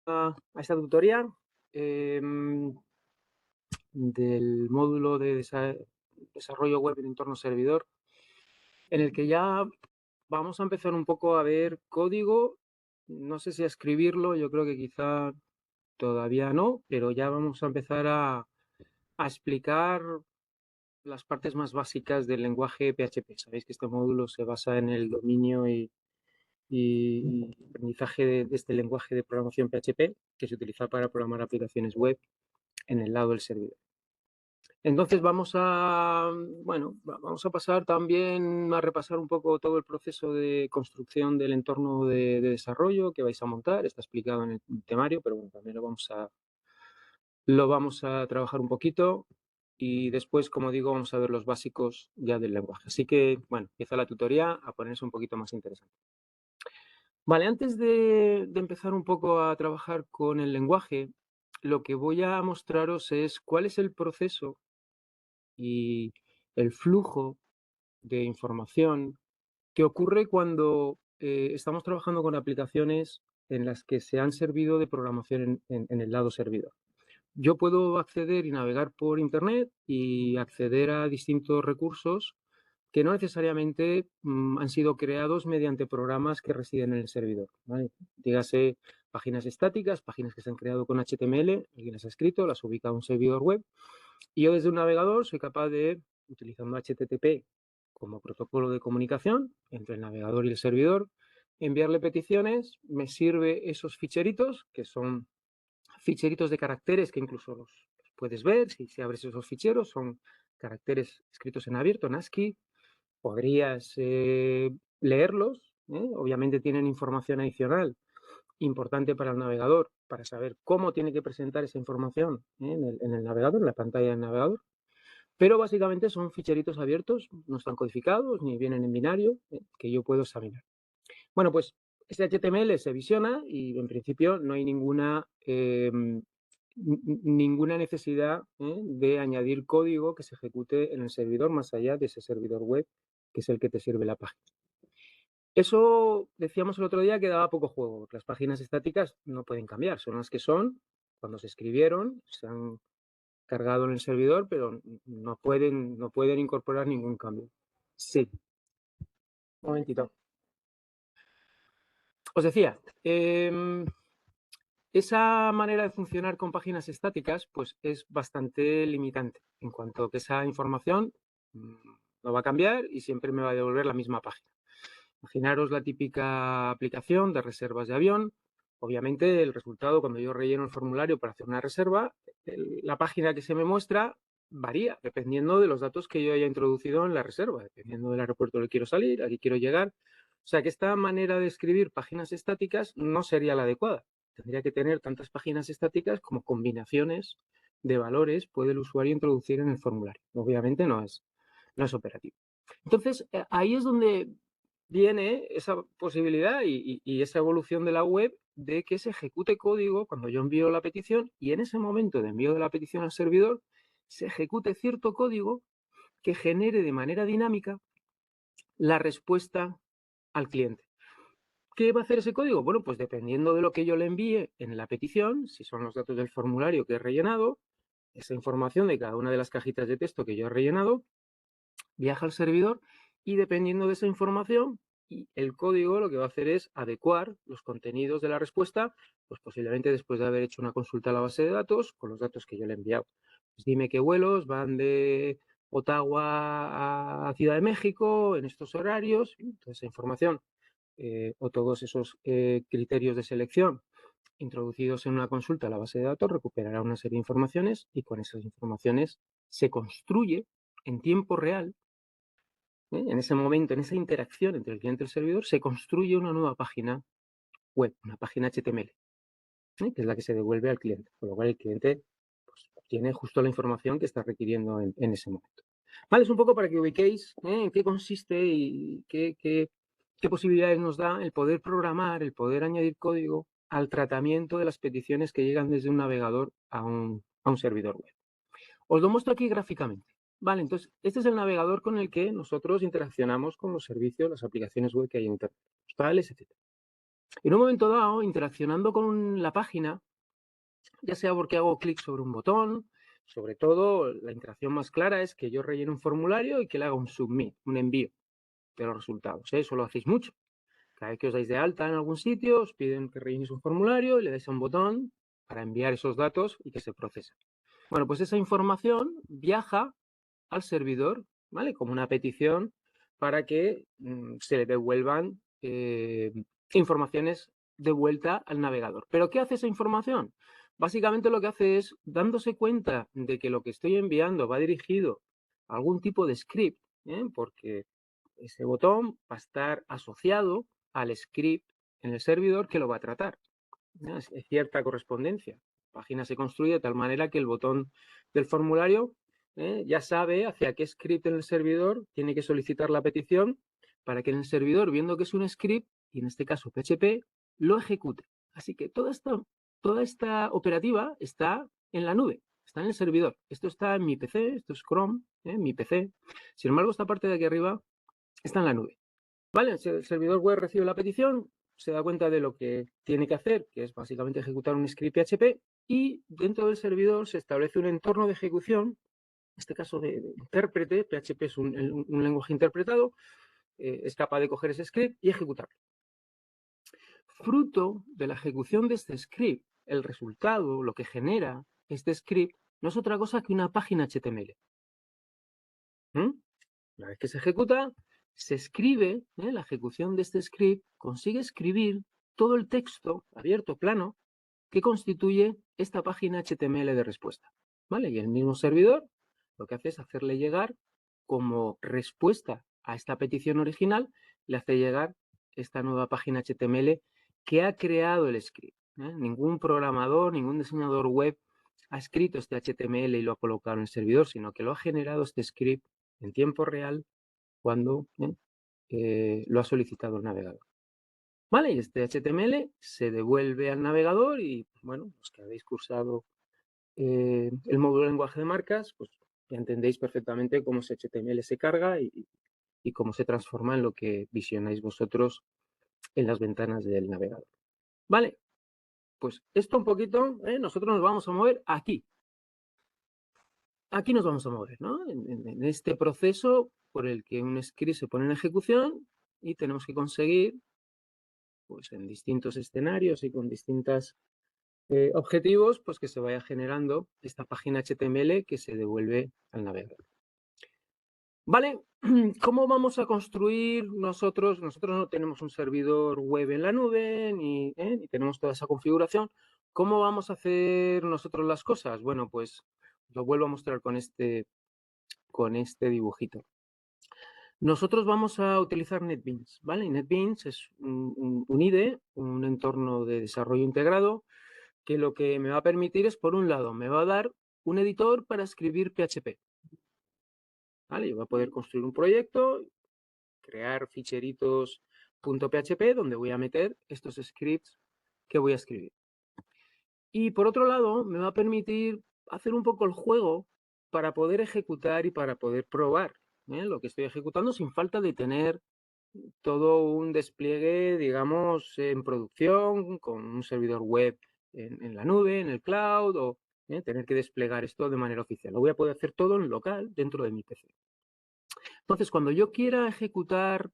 a esta tutoría del módulo de desarrollo web en entorno servidor, en el que ya vamos a empezar un poco a ver código. No sé si a escribirlo, yo creo que quizá todavía no, pero ya vamos a empezar a explicar las partes más básicas del lenguaje PHP. Sabéis que este módulo se basa en el dominio y aprendizaje de este lenguaje de programación PHP que se utiliza para programar aplicaciones web en el lado del servidor. Entonces vamos a pasar también a repasar un poco todo el proceso de construcción del entorno de desarrollo que vais a montar. Está explicado en el temario, pero bueno, también lo vamos a trabajar un poquito y después, como digo, vamos a ver los básicos ya del lenguaje. Así que, bueno, empieza la tutoría a ponerse un poquito más interesante. Vale, antes de empezar un poco a trabajar con el lenguaje, lo que voy a mostraros es cuál es el proceso y el flujo de información que ocurre cuando estamos trabajando con aplicaciones en las que se han servido de programación en el lado servidor. Yo puedo acceder y navegar por Internet y acceder a distintos recursos que no necesariamente han sido creados mediante programas que residen en el servidor, ¿vale? Dígase páginas estáticas, páginas que se han creado con HTML, alguien las ha escrito, las ubica a un servidor web, y yo desde un navegador soy capaz de, utilizando HTTP como protocolo de comunicación entre el navegador y el servidor, enviarle peticiones. Me sirve esos ficheritos, que son ficheritos de caracteres que incluso los puedes ver si abres esos ficheros. Son caracteres escritos en abierto, en ASCII. Podrías leerlos, obviamente tienen información adicional importante para el navegador, para saber cómo tiene que presentar esa información en el navegador, en la pantalla del navegador. Pero básicamente son ficheritos abiertos, no están codificados ni vienen en binario, que yo puedo examinar. Bueno, pues este HTML se visiona y en principio no hay ninguna necesidad de añadir código que se ejecute en el servidor más allá de ese servidor web que es el que te sirve la página. Eso decíamos el otro día que daba poco juego, porque las páginas estáticas no pueden cambiar, son las que son cuando se escribieron, se han cargado en el servidor, pero no pueden incorporar ningún cambio. Sí, un momentito. Os decía, esa manera de funcionar con páginas estáticas pues es bastante limitante en cuanto a que esa información no va a cambiar y siempre me va a devolver la misma página. Imaginaros la típica aplicación de reservas de avión. Obviamente el resultado cuando yo relleno el formulario para hacer una reserva, la página que se me muestra varía dependiendo de los datos que yo haya introducido en la reserva, dependiendo del aeropuerto al que quiero salir, aquí quiero llegar. O sea que esta manera de escribir páginas estáticas no sería la adecuada. Tendría que tener tantas páginas estáticas como combinaciones de valores puede el usuario introducir en el formulario. Obviamente no es operativo. Entonces, ahí es donde viene esa posibilidad y esa evolución de la web de que se ejecute código cuando yo envío la petición y en ese momento de envío de la petición al servidor se ejecute cierto código que genere de manera dinámica la respuesta al cliente. ¿Qué va a hacer ese código? Bueno, pues dependiendo de lo que yo le envíe en la petición, si son los datos del formulario que he rellenado, esa información de cada una de las cajitas de texto que yo he rellenado, viaja al servidor y dependiendo de esa información, el código lo que va a hacer es adecuar los contenidos de la respuesta, pues posiblemente después de haber hecho una consulta a la base de datos con los datos que yo le he enviado. Pues dime qué vuelos van de Ottawa a Ciudad de México en estos horarios, toda esa información o todos esos criterios de selección introducidos en una consulta a la base de datos recuperará una serie de informaciones y con esas informaciones se construye en tiempo real, en ese momento, en esa interacción entre el cliente y el servidor, se construye una nueva página web, una página HTML, que es la que se devuelve al cliente, con lo cual el cliente pues, obtiene justo la información que está requiriendo en ese momento. Vale, es un poco para que ubiquéis en qué consiste y qué posibilidades nos da el poder programar, el poder añadir código al tratamiento de las peticiones que llegan desde un navegador a un servidor web. Os lo muestro aquí gráficamente. Vale, entonces, este es el navegador con el que nosotros interaccionamos con los servicios, las aplicaciones web que hay en Internet, postales, etc. En un momento dado, interaccionando con la página, ya sea porque hago clic sobre un botón, sobre todo la interacción más clara es que yo rellene un formulario y que le haga un submit, un envío de los resultados. Eso lo hacéis mucho. Cada vez que os dais de alta en algún sitio, os piden que rellenéis un formulario y le dais a un botón para enviar esos datos y que se procesen. Bueno, pues esa información viaja al servidor, ¿vale? Como una petición para que se le devuelvan informaciones de vuelta al navegador. ¿Pero qué hace esa información? Básicamente lo que hace es, dándose cuenta de que lo que estoy enviando va dirigido a algún tipo de script, porque ese botón va a estar asociado al script en el servidor que lo va a tratar. Es cierta correspondencia. La página se construye de tal manera que el botón del formulario ya sabe hacia qué script en el servidor tiene que solicitar la petición para que en el servidor, viendo que es un script, y en este caso PHP, lo ejecute. Así que toda esta operativa está en la nube, está en el servidor. Esto está en mi PC, esto es Chrome, mi PC. Sin embargo, esta parte de aquí arriba está en la nube. ¿Vale? El servidor web recibe la petición, se da cuenta de lo que tiene que hacer, que es básicamente ejecutar un script PHP, y dentro del servidor se establece un entorno de ejecución, en este caso de intérprete. PHP es un lenguaje interpretado, es capaz de coger ese script y ejecutarlo. Fruto de la ejecución de este script, el resultado, lo que genera este script, no es otra cosa que una página HTML. Una vez que se ejecuta, se escribe, la ejecución de este script consigue escribir todo el texto abierto, plano, que constituye esta página HTML de respuesta. ¿Vale? Y el mismo servidor lo que hace es hacerle llegar, como respuesta a esta petición original, le hace llegar esta nueva página HTML que ha creado el script. Ningún programador, ningún diseñador web ha escrito este HTML y lo ha colocado en el servidor, sino que lo ha generado este script en tiempo real cuando lo ha solicitado el navegador. Vale, y este HTML se devuelve al navegador y, bueno, los que habéis cursado el módulo de lenguaje de marcas, pues ya entendéis perfectamente cómo ese HTML se carga y cómo se transforma en lo que visionáis vosotros en las ventanas del navegador. Vale, pues esto un poquito, nosotros nos vamos a mover aquí. Aquí nos vamos a mover, ¿no? En este proceso por el que un script se pone en ejecución y tenemos que conseguir, pues en distintos escenarios y con distintos objetivos, pues que se vaya generando esta página HTML que se devuelve al navegador. Vale, ¿cómo vamos a construir nosotros? Nosotros no tenemos un servidor web en la nube, ni tenemos toda esa configuración. ¿Cómo vamos a hacer nosotros las cosas? Bueno, pues lo vuelvo a mostrar con este dibujito. Nosotros vamos a utilizar NetBeans, ¿vale? NetBeans es un IDE, un entorno de desarrollo integrado, que lo que me va a permitir es, por un lado, me va a dar un editor para escribir PHP. ¿Vale? Yo voy a poder construir un proyecto, crear ficheritos .php donde voy a meter estos scripts que voy a escribir. Y por otro lado, me va a permitir hacer un poco el juego para poder ejecutar y para poder probar lo que estoy ejecutando sin falta de tener todo un despliegue, digamos, en producción, con un servidor web en la nube, en el cloud, o tener que desplegar esto de manera oficial. Lo voy a poder hacer todo en local dentro de mi PC. Entonces, cuando yo quiera ejecutar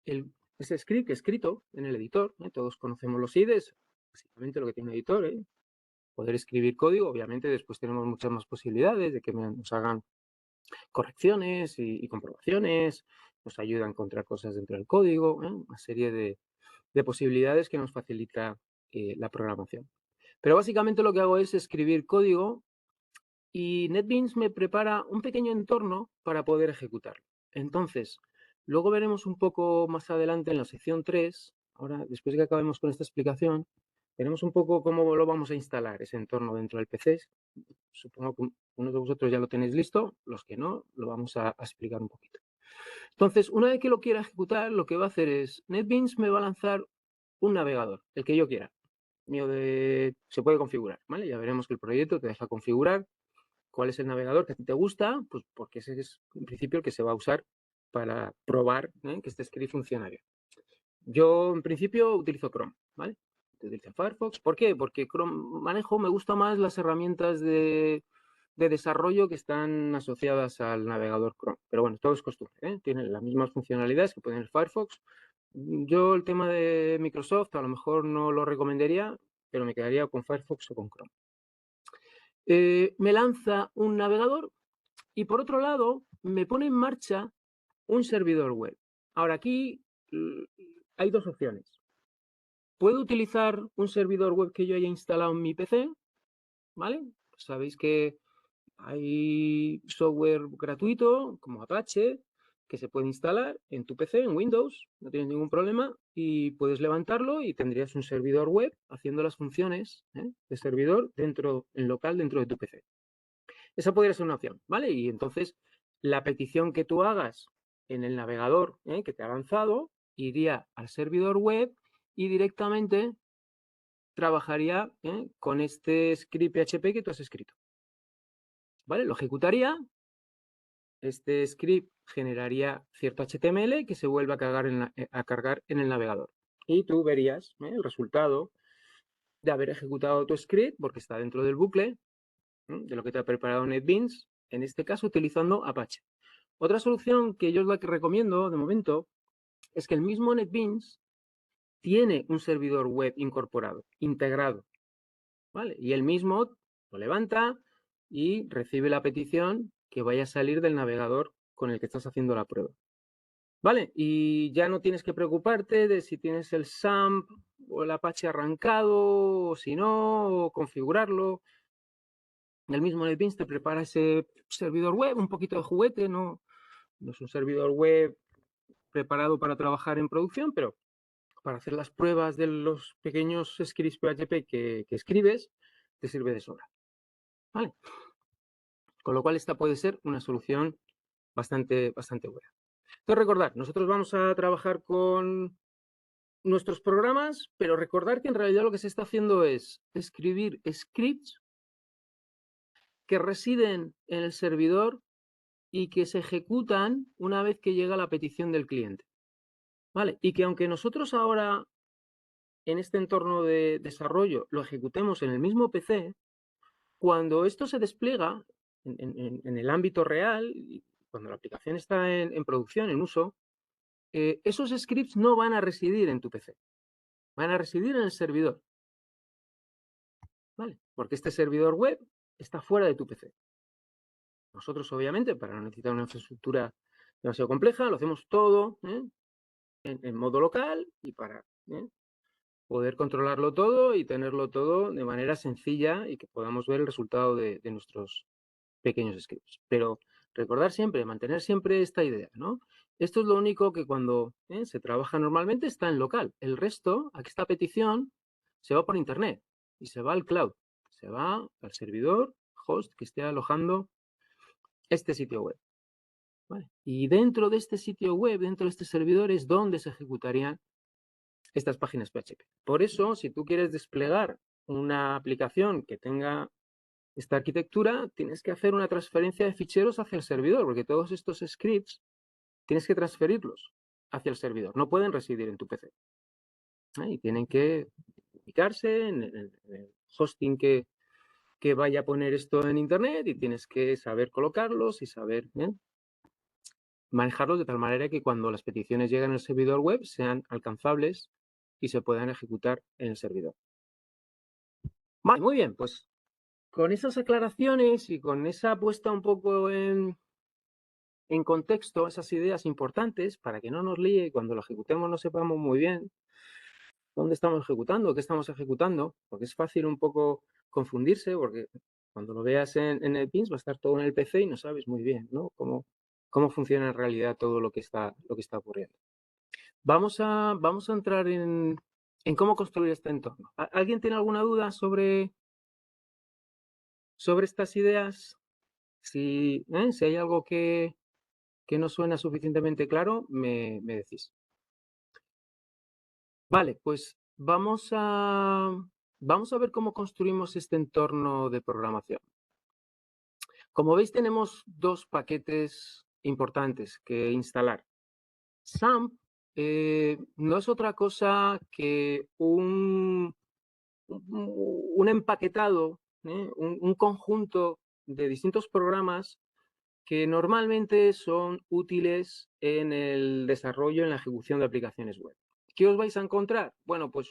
ese script escrito en el editor, todos conocemos los IDEs, básicamente lo que tiene un editor, poder escribir código. Obviamente después tenemos muchas más posibilidades de que nos hagan correcciones y comprobaciones, nos ayuda a encontrar cosas dentro del código, una serie de posibilidades que nos facilita la programación. Pero básicamente lo que hago es escribir código y NetBeans me prepara un pequeño entorno para poder ejecutarlo. Entonces, luego veremos un poco más adelante en la sección 3, ahora después de que acabemos con esta explicación, veremos un poco cómo lo vamos a instalar, ese entorno dentro del PC. Supongo que uno de vosotros ya lo tenéis listo, los que no, lo vamos a explicar un poquito. Entonces, una vez que lo quiera ejecutar, lo que va a hacer es, NetBeans me va a lanzar un navegador, el que yo quiera. Se puede configurar, ¿vale? Ya veremos que el proyecto te deja configurar cuál es el navegador que a ti te gusta, pues porque ese es en principio el que se va a usar para probar que este script funciona bien. Yo en principio utilizo Chrome, ¿vale? Utilizo Firefox. ¿Por qué? Porque Chrome me gusta más las herramientas de desarrollo que están asociadas al navegador Chrome. Pero bueno, todo es costumbre, ¿eh? Tienen las mismas funcionalidades que puede tener Firefox. Yo el tema de Microsoft a lo mejor no lo recomendaría, pero me quedaría con Firefox o con Chrome. Me lanza un navegador y por otro lado me pone en marcha un servidor web. Ahora aquí hay dos opciones. Puedo utilizar un servidor web que yo haya instalado en mi PC, ¿vale? Sabéis que hay software gratuito como Apache que se puede instalar en tu PC, en Windows, no tienes ningún problema y puedes levantarlo y tendrías un servidor web haciendo las funciones de servidor en local dentro de tu PC. Esa podría ser una opción, ¿vale? Y entonces la petición que tú hagas en el navegador que te ha lanzado iría al servidor web y directamente trabajaría con este script PHP que tú has escrito. ¿Vale? Lo ejecutaría. Este script generaría cierto HTML que se vuelve a cargar en el navegador. Y tú verías el resultado de haber ejecutado tu script, porque está dentro del bucle de lo que te ha preparado NetBeans, en este caso utilizando Apache. Otra solución que yo es la que recomiendo de momento es que el mismo NetBeans tiene un servidor web incorporado, integrado, ¿vale? Y él mismo lo levanta y recibe la petición que vaya a salir del navegador con el que estás haciendo la prueba. ¿Vale? Y ya no tienes que preocuparte de si tienes el SAMP o el Apache arrancado, o si no, o configurarlo. El mismo NetBeans te prepara ese servidor web, un poquito de juguete, no es un servidor web preparado para trabajar en producción, pero para hacer las pruebas de los pequeños scripts PHP que escribes, te sirve de sobra. ¿Vale? Con lo cual esta puede ser una solución bastante buena. Entonces recordad, nosotros vamos a trabajar con nuestros programas, pero recordar que en realidad lo que se está haciendo es escribir scripts que residen en el servidor y que se ejecutan una vez que llega la petición del cliente. ¿Vale? Y que aunque nosotros ahora en este entorno de desarrollo lo ejecutemos en el mismo PC, cuando esto se despliega en el ámbito real, cuando la aplicación está en producción, en uso, esos scripts no van a residir en tu PC, van a residir en el servidor. ¿Vale? Porque este servidor web está fuera de tu PC. Nosotros, obviamente, para no necesitar una infraestructura demasiado compleja, lo hacemos todo en modo local y para poder controlarlo todo y tenerlo todo de manera sencilla y que podamos ver el resultado de nuestros pequeños scripts. Pero recordar siempre, mantener siempre esta idea, ¿no? Esto es lo único que cuando se trabaja normalmente está en local. El resto, aquí esta petición, se va por internet y se va al cloud, se va al servidor host que esté alojando este sitio web. ¿Vale? Y dentro de este sitio web, dentro de este servidor, es donde se ejecutarían estas páginas PHP. Por eso, si tú quieres desplegar una aplicación que tenga esta arquitectura, tienes que hacer una transferencia de ficheros hacia el servidor, porque todos estos scripts tienes que transferirlos hacia el servidor. No pueden residir en tu PC. Y tienen que ubicarse en el hosting que vaya a poner esto en Internet y tienes que saber colocarlos y saber manejarlos de tal manera que cuando las peticiones lleguen al servidor web sean alcanzables y se puedan ejecutar en el servidor. Vale, muy bien, pues con esas aclaraciones y con esa puesta un poco en contexto, esas ideas importantes, para que no nos líe y cuando lo ejecutemos no sepamos muy bien dónde estamos ejecutando, qué estamos ejecutando, porque es fácil un poco confundirse, porque cuando lo veas en el Pins va a estar todo en el PC y no sabes muy bien, ¿no? Cómo funciona en realidad todo lo que está ocurriendo. Vamos a entrar en cómo construir este entorno. ¿Alguien tiene alguna duda sobre estas ideas? Si hay algo que no suena suficientemente claro, me decís. Vale, pues vamos a ver cómo construimos este entorno de programación. Como veis, tenemos dos paquetes importantes que instalar. SAMP no es otra cosa que un empaquetado, un conjunto de distintos programas que normalmente son útiles en el desarrollo, en la ejecución de aplicaciones web. ¿Qué os vais a encontrar? Bueno, pues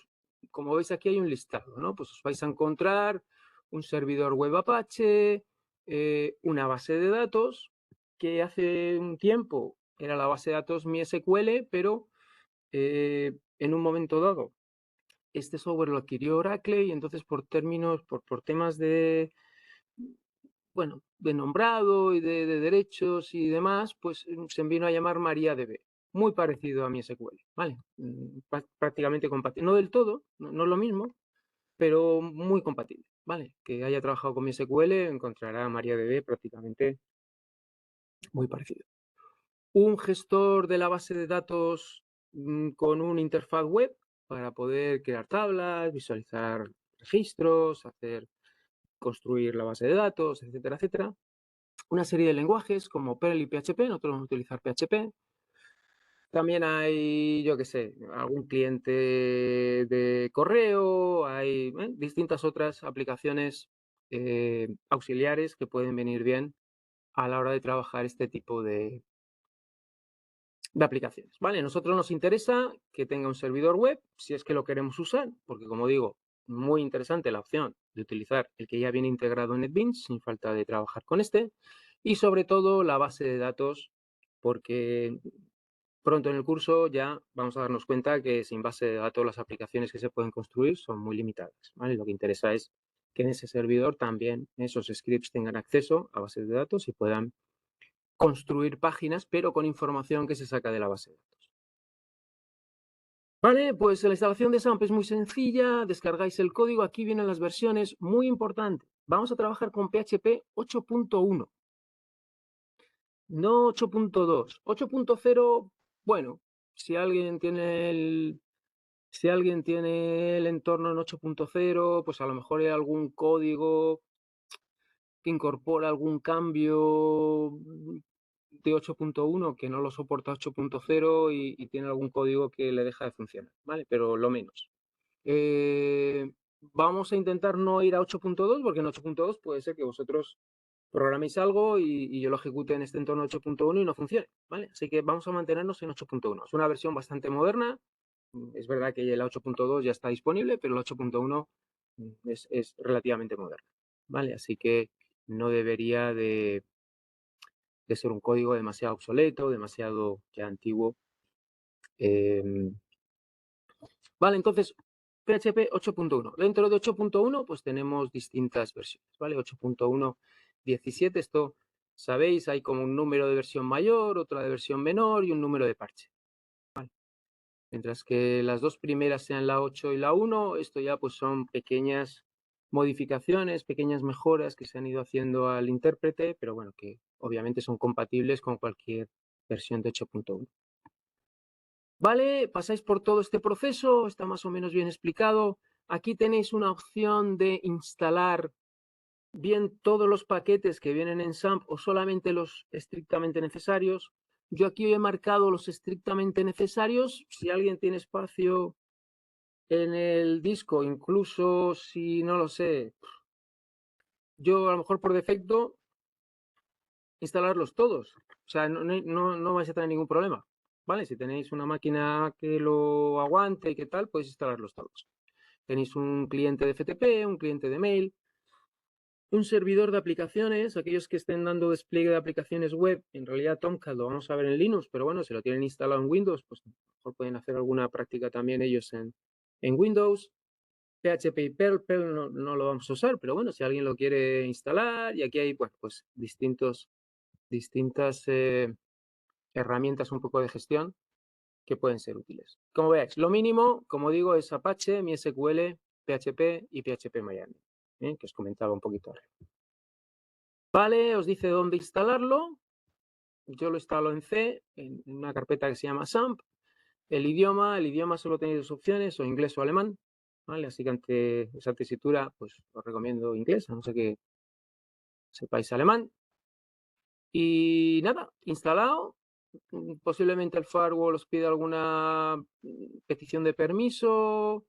como veis aquí hay un listado, ¿no? Pues os vais a encontrar un servidor web Apache, una base de datos, que hace un tiempo era la base de datos MySQL, pero en un momento dado este software lo adquirió Oracle y entonces por términos, por temas de, bueno, de nombrado y de derechos y demás, pues se vino a llamar MariaDB, muy parecido a mi SQL, ¿vale? Prácticamente compatible, no del todo, no es lo mismo, pero muy compatible, ¿vale? Que haya trabajado con mi SQL encontrará MariaDB prácticamente muy parecido. Un gestor de la base de datos con una interfaz web para poder crear tablas, visualizar registros, construir la base de datos, etcétera, etcétera. Una serie de lenguajes como Perl y PHP, nosotros vamos a utilizar PHP. También hay, yo qué sé, algún cliente de correo, hay distintas otras aplicaciones auxiliares que pueden venir bien a la hora de trabajar este tipo de aplicaciones, ¿vale? A nosotros nos interesa que tenga un servidor web, si es que lo queremos usar, porque como digo, muy interesante la opción de utilizar el que ya viene integrado en NetBeans, sin falta de trabajar con este, y sobre todo la base de datos, porque pronto en el curso ya vamos a darnos cuenta que sin base de datos las aplicaciones que se pueden construir son muy limitadas, ¿vale? Lo que interesa es que en ese servidor también esos scripts tengan acceso a bases de datos y puedan construir páginas, pero con información que se saca de la base de datos. Vale, pues la instalación de SAMP es muy sencilla, descargáis el código, aquí vienen las versiones, muy importante. Vamos a trabajar con PHP 8.1, no 8.2. 8.0, bueno, si alguien tiene el entorno en 8.0, pues a lo mejor hay algún código que incorpora algún cambio de 8.1 que no lo soporta 8.0 y tiene algún código que le deja de funcionar, ¿vale? Pero lo menos. Vamos a intentar no ir a 8.2 porque en 8.2 puede ser que vosotros programéis algo y yo lo ejecute en este entorno 8.1 y no funcione, ¿vale? Así que vamos a mantenernos en 8.1. Es una versión bastante moderna. Es verdad que el 8.2 ya está disponible, pero el 8.1 es relativamente moderno, ¿vale? Así que no debería de ser un código demasiado obsoleto, demasiado ya antiguo. Vale, entonces, PHP 8.1. Dentro de 8.1, pues tenemos distintas versiones, ¿vale? 8.1.17, esto, sabéis, hay como un número de versión mayor, otra de versión menor y un número de parche. ¿Vale? Mientras que las dos primeras sean la 8 y la 1, esto ya pues son pequeñas modificaciones, pequeñas mejoras que se han ido haciendo al intérprete, pero bueno, que obviamente son compatibles con cualquier versión de 8.1. ¿Vale? Pasáis por todo este proceso, está más o menos bien explicado. Aquí tenéis una opción de instalar bien todos los paquetes que vienen en SAMP o solamente los estrictamente necesarios. Yo aquí he marcado los estrictamente necesarios. Si alguien tiene espacio en el disco, incluso si no lo sé, yo a lo mejor por defecto instalarlos todos. O sea, no vais a tener ningún problema. ¿Vale? Si tenéis una máquina que lo aguante y qué tal, podéis instalarlos todos. Tenéis un cliente de FTP, un cliente de mail, un servidor de aplicaciones, aquellos que estén dando despliegue de aplicaciones web, en realidad Tomcat lo vamos a ver en Linux, pero bueno, si lo tienen instalado en Windows, pues a lo mejor pueden hacer alguna práctica también ellos en Windows. PHP y Perl no lo vamos a usar, pero bueno, si alguien lo quiere instalar, y aquí hay bueno, pues distintas herramientas un poco de gestión que pueden ser útiles. Como veáis, lo mínimo, como digo, es Apache, MySQL, PHP y PHP Miami, que os comentaba un poquito arriba. Vale, os dice dónde instalarlo. Yo lo instalo en C, en una carpeta que se llama SAMP. El idioma solo tenéis dos opciones, o inglés o alemán. ¿Vale? Así que ante esa tesitura, pues os recomiendo inglés, a no ser que sepáis alemán. Y nada, instalado. Posiblemente el firewall os pida alguna petición de permiso,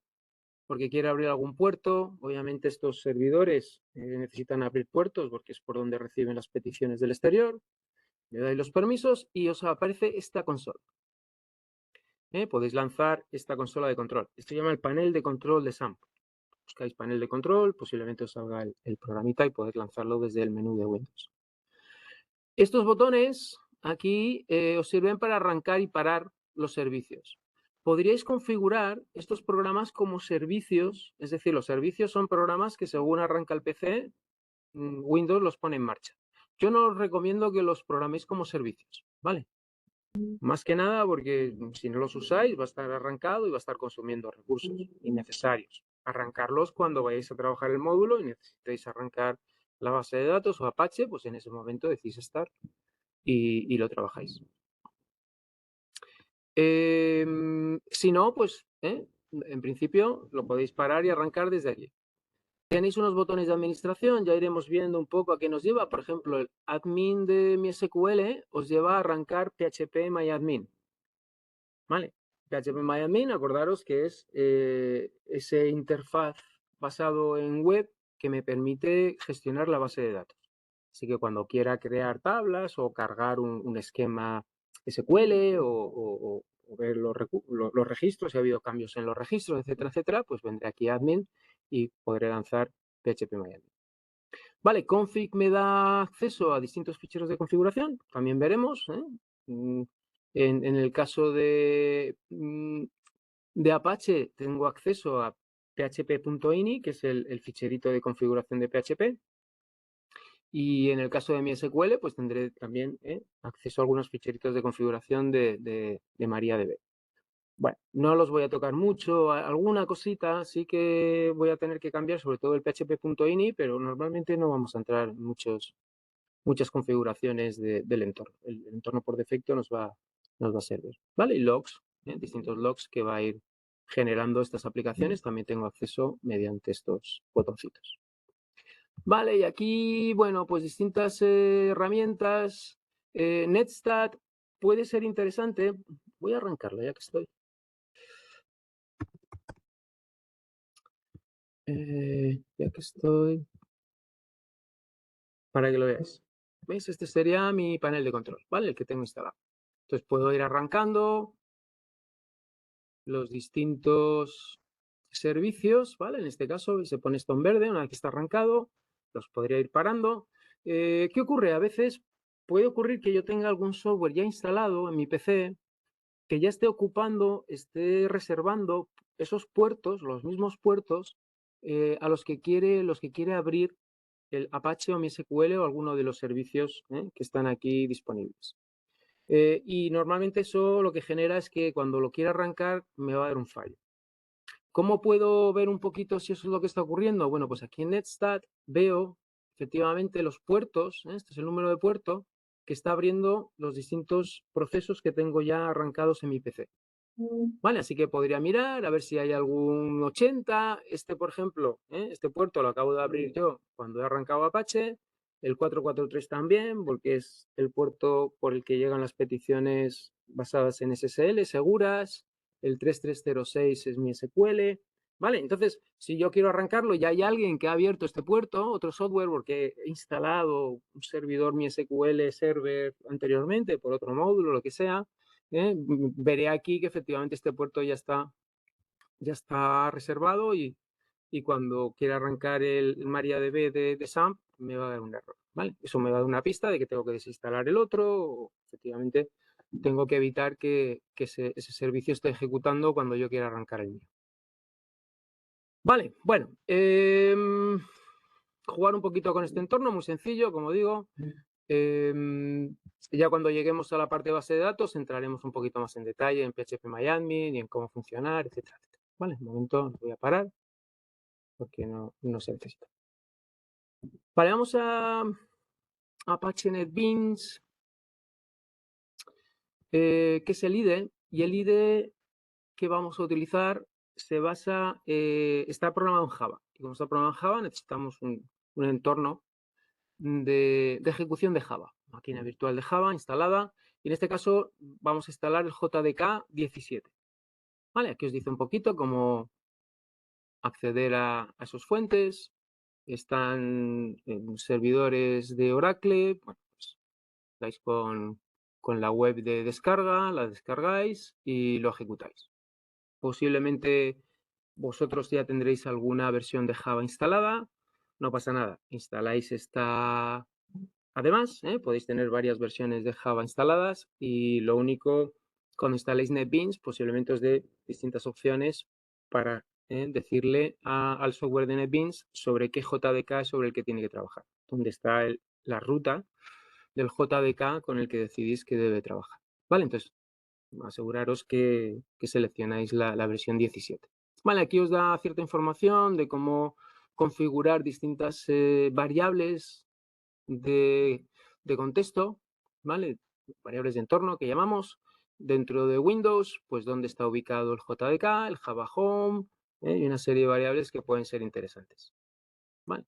porque quiere abrir algún puerto. Obviamente estos servidores necesitan abrir puertos porque es por donde reciben las peticiones del exterior. Le dais los permisos y os aparece esta consola. Podéis lanzar esta consola de control. Esto se llama el panel de control de SAMP. Buscáis panel de control, posiblemente os salga el programita y podéis lanzarlo desde el menú de Windows. Estos botones aquí os sirven para arrancar y parar los servicios. Podríais configurar estos programas como servicios, es decir, los servicios son programas que según arranca el PC, Windows los pone en marcha. Yo no os recomiendo que los programéis como servicios, ¿vale? Más que nada porque si no los usáis va a estar arrancado y va a estar consumiendo recursos innecesarios. Arrancarlos cuando vayáis a trabajar el módulo y necesitéis arrancar la base de datos o Apache, pues en ese momento decís start y lo trabajáis. Si no, pues en principio lo podéis parar y arrancar desde allí. Tenéis unos botones de administración, ya iremos viendo un poco a qué nos lleva. Por ejemplo, el admin de MySQL os lleva a arrancar phpMyAdmin. ¿Vale? phpMyAdmin, acordaros que es ese interfaz basado en web que me permite gestionar la base de datos. Así que cuando quiera crear tablas o cargar un esquema SQL o ver los registros, si ha habido cambios en los registros, etcétera, etcétera, pues vendré aquí a admin y podré lanzar phpMyAdmin. Vale, config me da acceso a distintos ficheros de configuración, también veremos. En el caso de Apache tengo acceso a php.ini, que es el ficherito de configuración de PHP. Y en el caso de MySQL, pues tendré también acceso a algunos ficheritos de configuración de MariaDB. Bueno, no los voy a tocar mucho. Alguna cosita sí que voy a tener que cambiar, sobre todo el php.ini, pero normalmente no vamos a entrar en muchas configuraciones del entorno. El entorno por defecto nos va a servir. ¿Vale? Y logs, distintos logs que va a ir generando estas aplicaciones. También tengo acceso mediante estos botoncitos. Vale, y aquí, bueno, pues distintas herramientas. Netstat puede ser interesante. Voy a arrancarlo ya que estoy. Ya que estoy. Para que lo veáis. ¿Veis? Este sería mi panel de control, ¿vale? El que tengo instalado. Entonces puedo ir arrancando los distintos servicios, ¿vale? En este caso se pone esto en verde, una vez que está arrancado, los podría ir parando. ¿Qué ocurre? A veces puede ocurrir que yo tenga algún software ya instalado en mi PC que ya esté ocupando, esté reservando esos puertos, los mismos puertos, a los que quiere abrir el Apache o MySQL o alguno de los servicios que están aquí disponibles. Y normalmente eso lo que genera es que cuando lo quiera arrancar me va a dar un fallo. ¿Cómo puedo ver un poquito si eso es lo que está ocurriendo? Bueno, pues aquí en Netstat veo efectivamente los puertos, este es el número de puerto que está abriendo los distintos procesos que tengo ya arrancados en mi PC. Vale, así que podría mirar a ver si hay algún 80. Este, por ejemplo, este puerto lo acabo de abrir yo cuando he arrancado Apache. El 443 también, porque es el puerto por el que llegan las peticiones basadas en SSL seguras. El 3306 es mi SQL. Vale, entonces, si yo quiero arrancarlo, ya hay alguien que ha abierto este puerto, otro software, porque he instalado un servidor mi SQL server anteriormente por otro módulo, lo que sea. Veré aquí que efectivamente este puerto ya está reservado y cuando quiera arrancar el MariaDB de SAMP me va a dar un error, ¿vale? Eso me va a dar una pista de que tengo que desinstalar el otro o efectivamente tengo que evitar que ese servicio esté ejecutando cuando yo quiera arrancar el mío. Vale, bueno, jugar un poquito con este entorno, muy sencillo, como digo. Ya cuando lleguemos a la parte de base de datos entraremos un poquito más en detalle en phpMyAdmin y en cómo funcionar, etcétera, etcétera. Vale, un momento, voy a parar porque no se necesita. Vale, vamos a Apache NetBeans, que es el IDE, y el IDE que vamos a utilizar se basa, está programado en Java. Y como está programado en Java, necesitamos un entorno de ejecución de Java, máquina virtual de Java instalada, Y en este caso vamos a instalar el JDK 17. ¿Vale? Aquí os dice un poquito cómo acceder a esos fuentes. Están en servidores de Oracle. Bueno, pues estáis con la web de descarga, la descargáis y lo ejecutáis. Posiblemente vosotros ya tendréis alguna versión de Java instalada. No pasa nada, instaláis esta. Además, podéis tener varias versiones de Java instaladas y lo único, cuando instaléis NetBeans, posiblemente os dé distintas opciones para decirle al software de NetBeans sobre qué JDK es sobre el que tiene que trabajar, donde está la ruta del JDK con el que decidís que debe trabajar. ¿Vale? Entonces, aseguraros que seleccionáis la versión 17. Vale, aquí os da cierta información de cómo configurar distintas variables de contexto, ¿vale? Variables de entorno que llamamos. Dentro de Windows, pues dónde está ubicado el JDK, el Java Home, y una serie de variables que pueden ser interesantes. ¿Vale?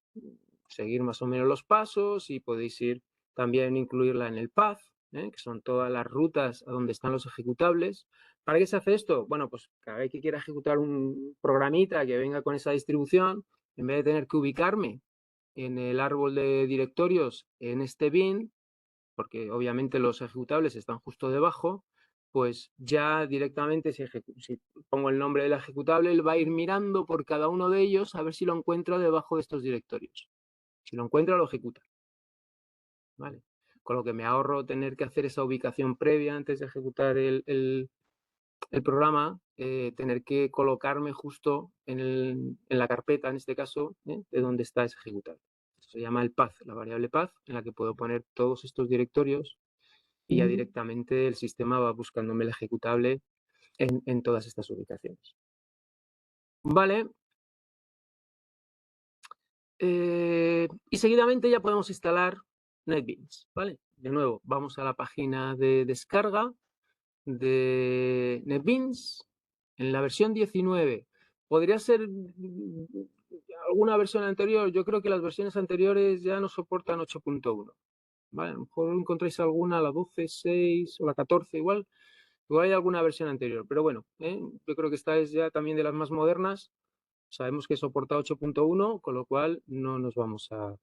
Seguir más o menos los pasos y podéis ir también incluirla en el path, que son todas las rutas a donde están los ejecutables. ¿Para qué se hace esto? Bueno, pues cada vez que quiera ejecutar un programita que venga con esa distribución, en vez de tener que ubicarme en el árbol de directorios en este bin, porque obviamente los ejecutables están justo debajo, pues ya directamente si pongo el nombre del ejecutable, él va a ir mirando por cada uno de ellos a ver si lo encuentra debajo de estos directorios. Si lo encuentra, lo ejecuta. ¿Vale? Con lo que me ahorro tener que hacer esa ubicación previa antes de ejecutar el programa, tener que colocarme justo en la carpeta, en este caso, de donde está ese ejecutable. Esto se llama el path, la variable path, en la que puedo poner todos estos directorios y ya directamente el sistema va buscándome el ejecutable en todas estas ubicaciones. Vale. Y seguidamente ya podemos instalar NetBeans, ¿vale? De nuevo, vamos a la página de descarga de NetBeans en la versión 19. Podría ser alguna versión anterior. Yo creo que las versiones anteriores ya no soportan 8.1. ¿Vale? A lo mejor encontráis alguna, la 12.6 o la 14 igual. Igual hay alguna versión anterior, pero bueno, yo creo que esta es ya también de las más modernas. Sabemos que soporta 8.1, con lo cual no nos vamos a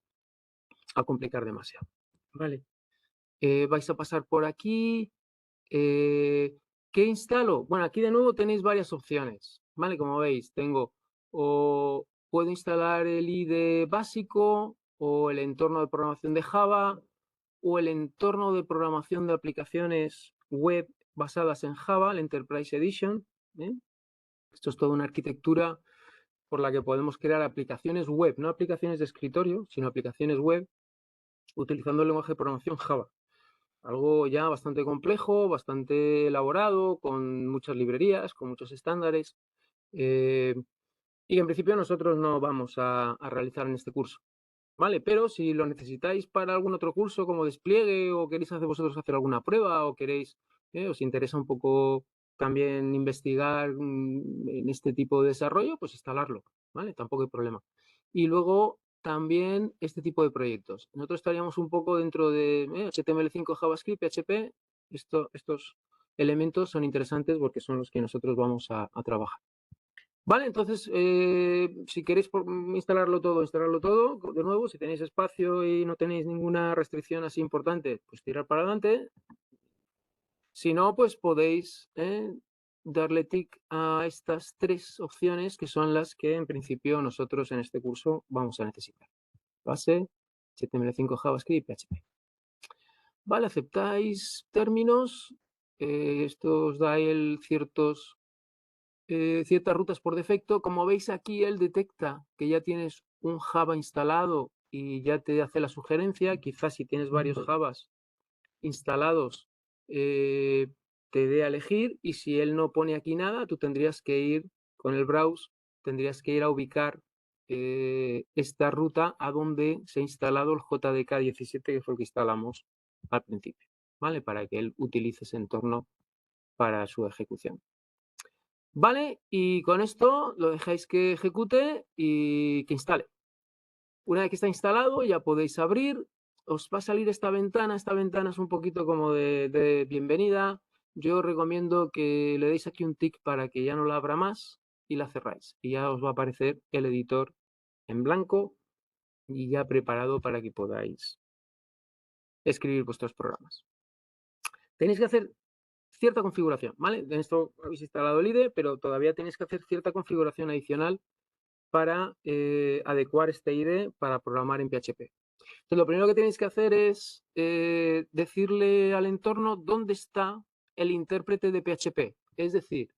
complicar demasiado. Vale. Vais a pasar por aquí. ¿Qué instalo? Bueno, aquí de nuevo tenéis varias opciones, ¿vale? Como veis, tengo o puedo instalar el IDE básico o el entorno de programación de Java o el entorno de programación de aplicaciones web basadas en Java, el Enterprise Edition. Esto es toda una arquitectura por la que podemos crear aplicaciones web, no aplicaciones de escritorio, sino aplicaciones web utilizando el lenguaje de programación Java. Algo ya bastante complejo, bastante elaborado, con muchas librerías, con muchos estándares, y que en principio nosotros no vamos a realizar en este curso. ¿Vale? Pero si lo necesitáis para algún otro curso como despliegue o queréis hacer vosotros hacer alguna prueba o queréis, os interesa un poco también investigar en este tipo de desarrollo, pues instalarlo, ¿vale? Tampoco hay problema. Y luego también este tipo de proyectos. Nosotros estaríamos un poco dentro de HTML5, JavaScript, PHP. Estos elementos son interesantes porque son los que nosotros vamos a trabajar. Vale, entonces, si queréis instalarlo todo, de nuevo, si tenéis espacio y no tenéis ninguna restricción así importante, pues tirar para adelante. Si no, pues podéis darle tic a estas tres opciones que son las que en principio nosotros en este curso vamos a necesitar. Base, HTML5, JavaScript, PHP. Vale, aceptáis términos. Esto os da ciertas rutas por defecto. Como veis aquí, él detecta que ya tienes un Java instalado y ya te hace la sugerencia. Quizás si tienes varios Javas instalados, te dé a elegir, y si él no pone aquí nada, tú tendrías que ir con el browse, tendrías que ir a ubicar esta ruta a donde se ha instalado el JDK 17, que fue el que instalamos al principio, ¿vale? Para que él utilice ese entorno para su ejecución. Vale, y con esto lo dejáis que ejecute y que instale. Una vez que está instalado, ya podéis abrir os va a salir esta ventana es un poquito como de bienvenida. Yo recomiendo que le deis aquí un tick para que ya no la abra más y la cerráis. Y ya os va a aparecer el editor en blanco y ya preparado para que podáis escribir vuestros programas. Tenéis que hacer cierta configuración, ¿vale? En esto habéis instalado el IDE, pero todavía tenéis que hacer cierta configuración adicional para adecuar este IDE para programar en PHP. Entonces, lo primero que tenéis que hacer es decirle al entorno dónde está el intérprete de PHP. Es decir,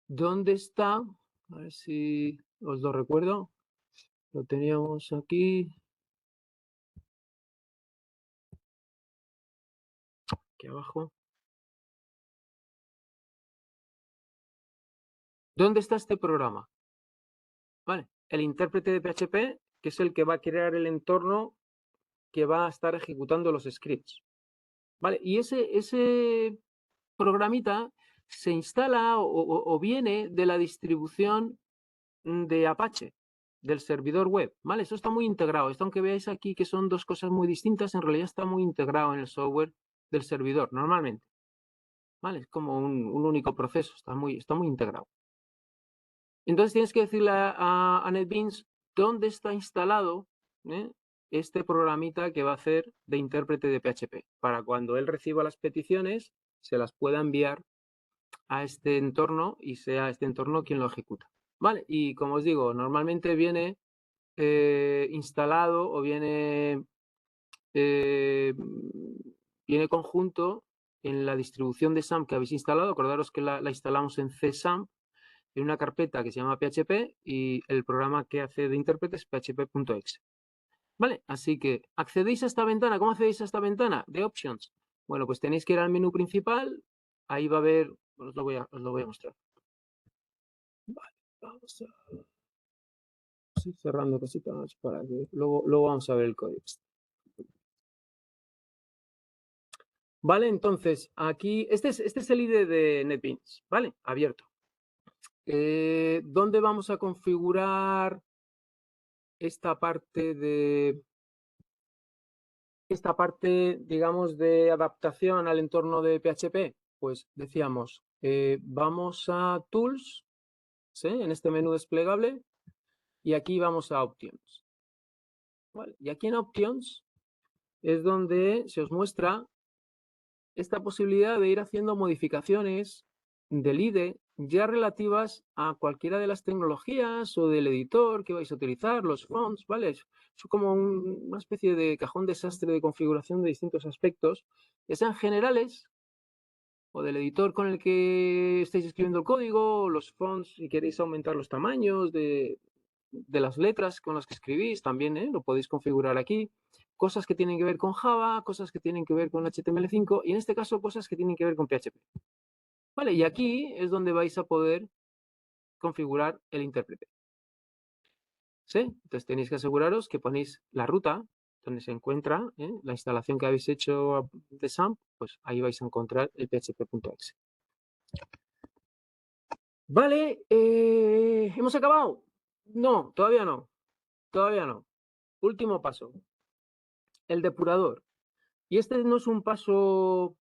dónde está, a ver si os lo recuerdo, lo teníamos aquí abajo. ¿Dónde está este programa? ¿Vale? El intérprete de PHP, que es el que va a crear el entorno que va a estar ejecutando los scripts. ¿Vale? Y ese programita se instala o viene de la distribución de Apache, del servidor web, ¿vale? Eso está muy integrado. Esto, aunque veáis aquí que son dos cosas muy distintas, en realidad está muy integrado en el software del servidor, normalmente, ¿vale? Es como un único proceso, está muy integrado. Entonces tienes que decirle a NetBeans dónde está instalado este programita que va a hacer de intérprete de PHP, para cuando él reciba las peticiones, se las pueda enviar a este entorno y sea este entorno quien lo ejecuta. ¿Vale? Y como os digo, normalmente viene instalado o viene conjunto en la distribución de SAMP que habéis instalado. Acordaros que la instalamos en CSAMP, en una carpeta que se llama PHP y el programa que hace de intérprete es php.exe. ¿Vale? Así que accedéis a esta ventana. ¿Cómo accedéis a esta ventana? De Options. Bueno, pues tenéis que ir al menú principal. Ahí va a haber, os lo voy a mostrar. Vale, vamos a ir cerrando cositas para que luego vamos a ver el código. Vale, entonces aquí, este es el IDE de NetBeans, ¿vale? Abierto. ¿Dónde vamos a configurar esta parte digamos, de adaptación al entorno de PHP? Pues decíamos, vamos a Tools, ¿sí? En este menú desplegable, y aquí vamos a Options. ¿Vale? Y aquí en Options es donde se os muestra esta posibilidad de ir haciendo modificaciones del IDE ya relativas a cualquiera de las tecnologías o del editor que vais a utilizar, los fonts, ¿vale? Es como una especie de cajón desastre de configuración de distintos aspectos, que sean generales o del editor con el que estáis escribiendo el código, los fonts, si queréis aumentar los tamaños de las letras con las que escribís, también lo podéis configurar aquí. Cosas que tienen que ver con Java, cosas que tienen que ver con HTML5 y en este caso cosas que tienen que ver con PHP. Vale, y aquí es donde vais a poder configurar el intérprete. ¿Sí? Entonces tenéis que aseguraros que ponéis la ruta donde se encuentra la instalación que habéis hecho de SAMP, pues ahí vais a encontrar el php.exe. Vale, ¿hemos acabado? No, todavía no. Todavía no. Último paso. El depurador. Y este no es un paso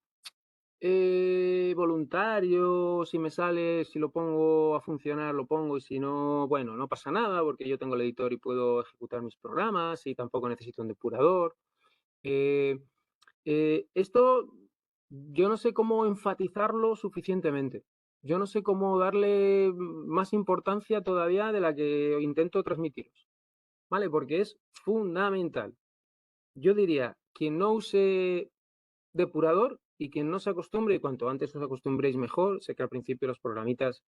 voluntario, si me sale, si lo pongo a funcionar, lo pongo, y si no, bueno, no pasa nada, porque yo tengo el editor y puedo ejecutar mis programas y tampoco necesito un depurador. Esto yo no sé cómo enfatizarlo suficientemente. Yo no sé cómo darle más importancia todavía de la que intento transmitiros, ¿vale? Porque es fundamental. Yo diría, quien no use depurador y quien no se acostumbre, y cuanto antes os acostumbréis mejor, sé que al principio los programitas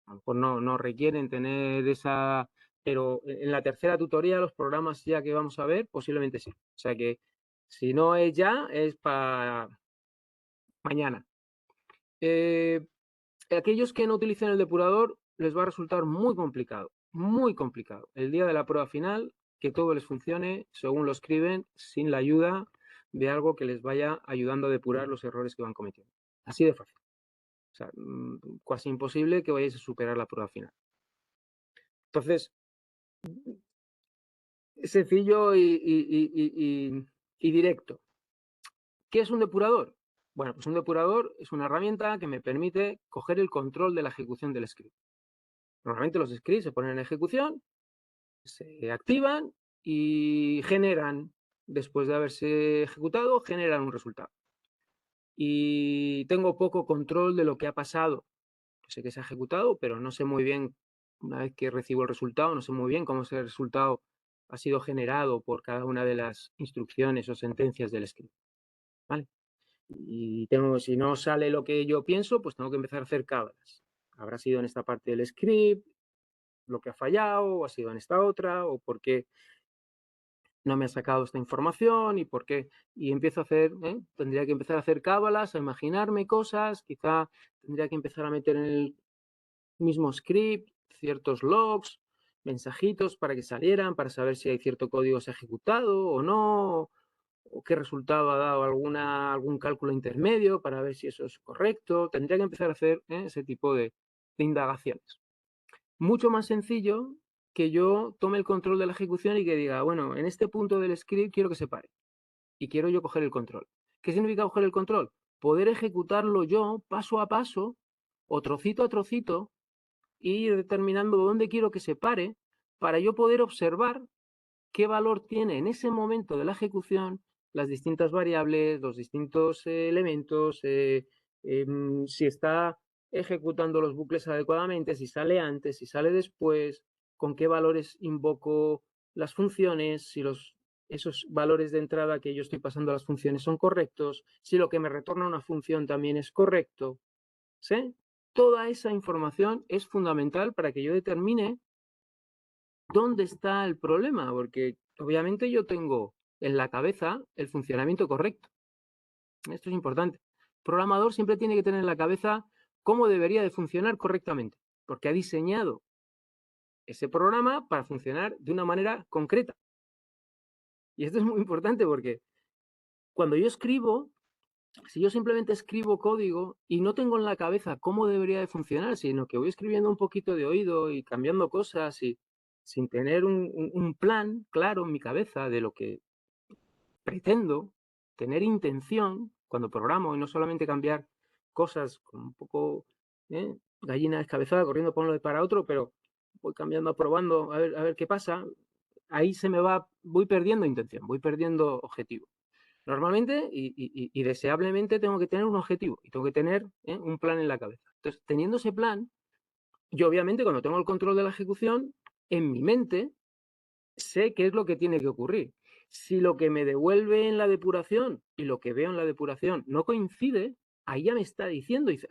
a lo mejor no requieren tener esa, pero en la tercera tutoría los programas ya que vamos a ver, posiblemente sí. O sea que si no es ya, es para mañana. Aquellos que no utilicen el depurador les va a resultar muy complicado. El día de la prueba final, que todo les funcione según lo escriben, sin la ayuda de algo que les vaya ayudando a depurar los errores que van cometiendo. Así de fácil. O sea, casi imposible que vayáis a superar la prueba final. Entonces, es sencillo y y directo. ¿Qué es un depurador? Bueno, pues un depurador es una herramienta que me permite coger el control de la ejecución del script. Normalmente los scripts se ponen en ejecución, se activan y generan, después de haberse ejecutado, generan un resultado. Y tengo poco control de lo que ha pasado. Sé que se ha ejecutado, pero no sé muy bien, una vez que recibo el resultado, no sé muy bien cómo ese resultado ha sido generado por cada una de las instrucciones o sentencias del script. ¿Vale? Y si no sale lo que yo pienso, pues tengo que empezar a hacer cábalas. Habrá sido en esta parte del script lo que ha fallado, o ha sido en esta otra, o por qué no me ha sacado esta información y por qué. Y empiezo a hacer, tendría que empezar a hacer cábalas, a imaginarme cosas, quizá tendría que empezar a meter en el mismo script ciertos logs, mensajitos para que salieran, para saber si hay cierto código se ha ejecutado o no, o qué resultado ha dado algún cálculo intermedio para ver si eso es correcto. Tendría que empezar a hacer ese tipo de indagaciones. Mucho más sencillo que yo tome el control de la ejecución y que diga, bueno, en este punto del script quiero que se pare y quiero yo coger el control. ¿Qué significa coger el control? Poder ejecutarlo yo paso a paso o trocito a trocito e ir determinando dónde quiero que se pare para yo poder observar qué valor tiene en ese momento de la ejecución las distintas variables, los distintos elementos, si está ejecutando los bucles adecuadamente, si sale antes, si sale después, con qué valores invoco las funciones, si esos valores de entrada que yo estoy pasando a las funciones son correctos, si lo que me retorna una función también es correcto. ¿Sí? Toda esa información es fundamental para que yo determine dónde está el problema, porque obviamente yo tengo en la cabeza el funcionamiento correcto. Esto es importante. El programador siempre tiene que tener en la cabeza cómo debería de funcionar correctamente, porque ha diseñado ese programa para funcionar de una manera concreta. Y esto es muy importante porque cuando yo escribo, si yo simplemente escribo código y no tengo en la cabeza cómo debería de funcionar, sino que voy escribiendo un poquito de oído y cambiando cosas y sin tener un plan claro en mi cabeza de lo que pretendo, tener intención cuando programo y no solamente cambiar cosas con un poco gallina descabezada, corriendo por un lado para otro, pero voy cambiando, probando, a ver qué pasa. Ahí voy perdiendo intención, voy perdiendo objetivo. Normalmente y deseablemente tengo que tener un objetivo y tengo que tener un plan en la cabeza. Entonces, teniendo ese plan, yo obviamente cuando tengo el control de la ejecución, en mi mente sé qué es lo que tiene que ocurrir. Si lo que me devuelve en la depuración y lo que veo en la depuración no coincide, ahí ya me está diciendo, dice,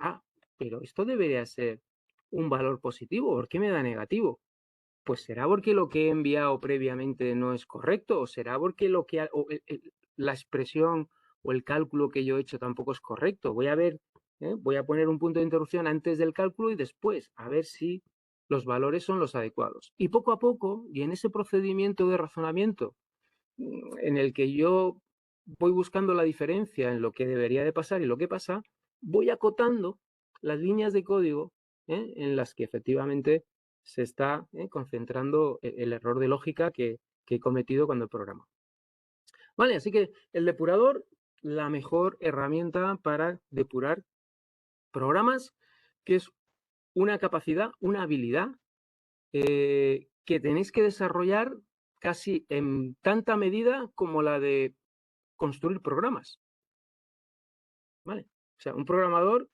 pero esto debería ser un valor positivo, ¿por qué me da negativo? Pues será porque lo que he enviado previamente no es correcto, o será porque la expresión o el cálculo que yo he hecho tampoco es correcto. Voy a poner un punto de interrupción antes del cálculo y después, a ver si los valores son los adecuados. Y poco a poco, y en ese procedimiento de razonamiento en el que yo voy buscando la diferencia en lo que debería de pasar y lo que pasa, voy acotando las líneas de código en las que efectivamente se está concentrando el error de lógica que he cometido cuando programo. Vale, así que el depurador, la mejor herramienta para depurar programas, que es una capacidad, una habilidad que tenéis que desarrollar casi en tanta medida como la de construir programas. ¿Vale? O sea, un programador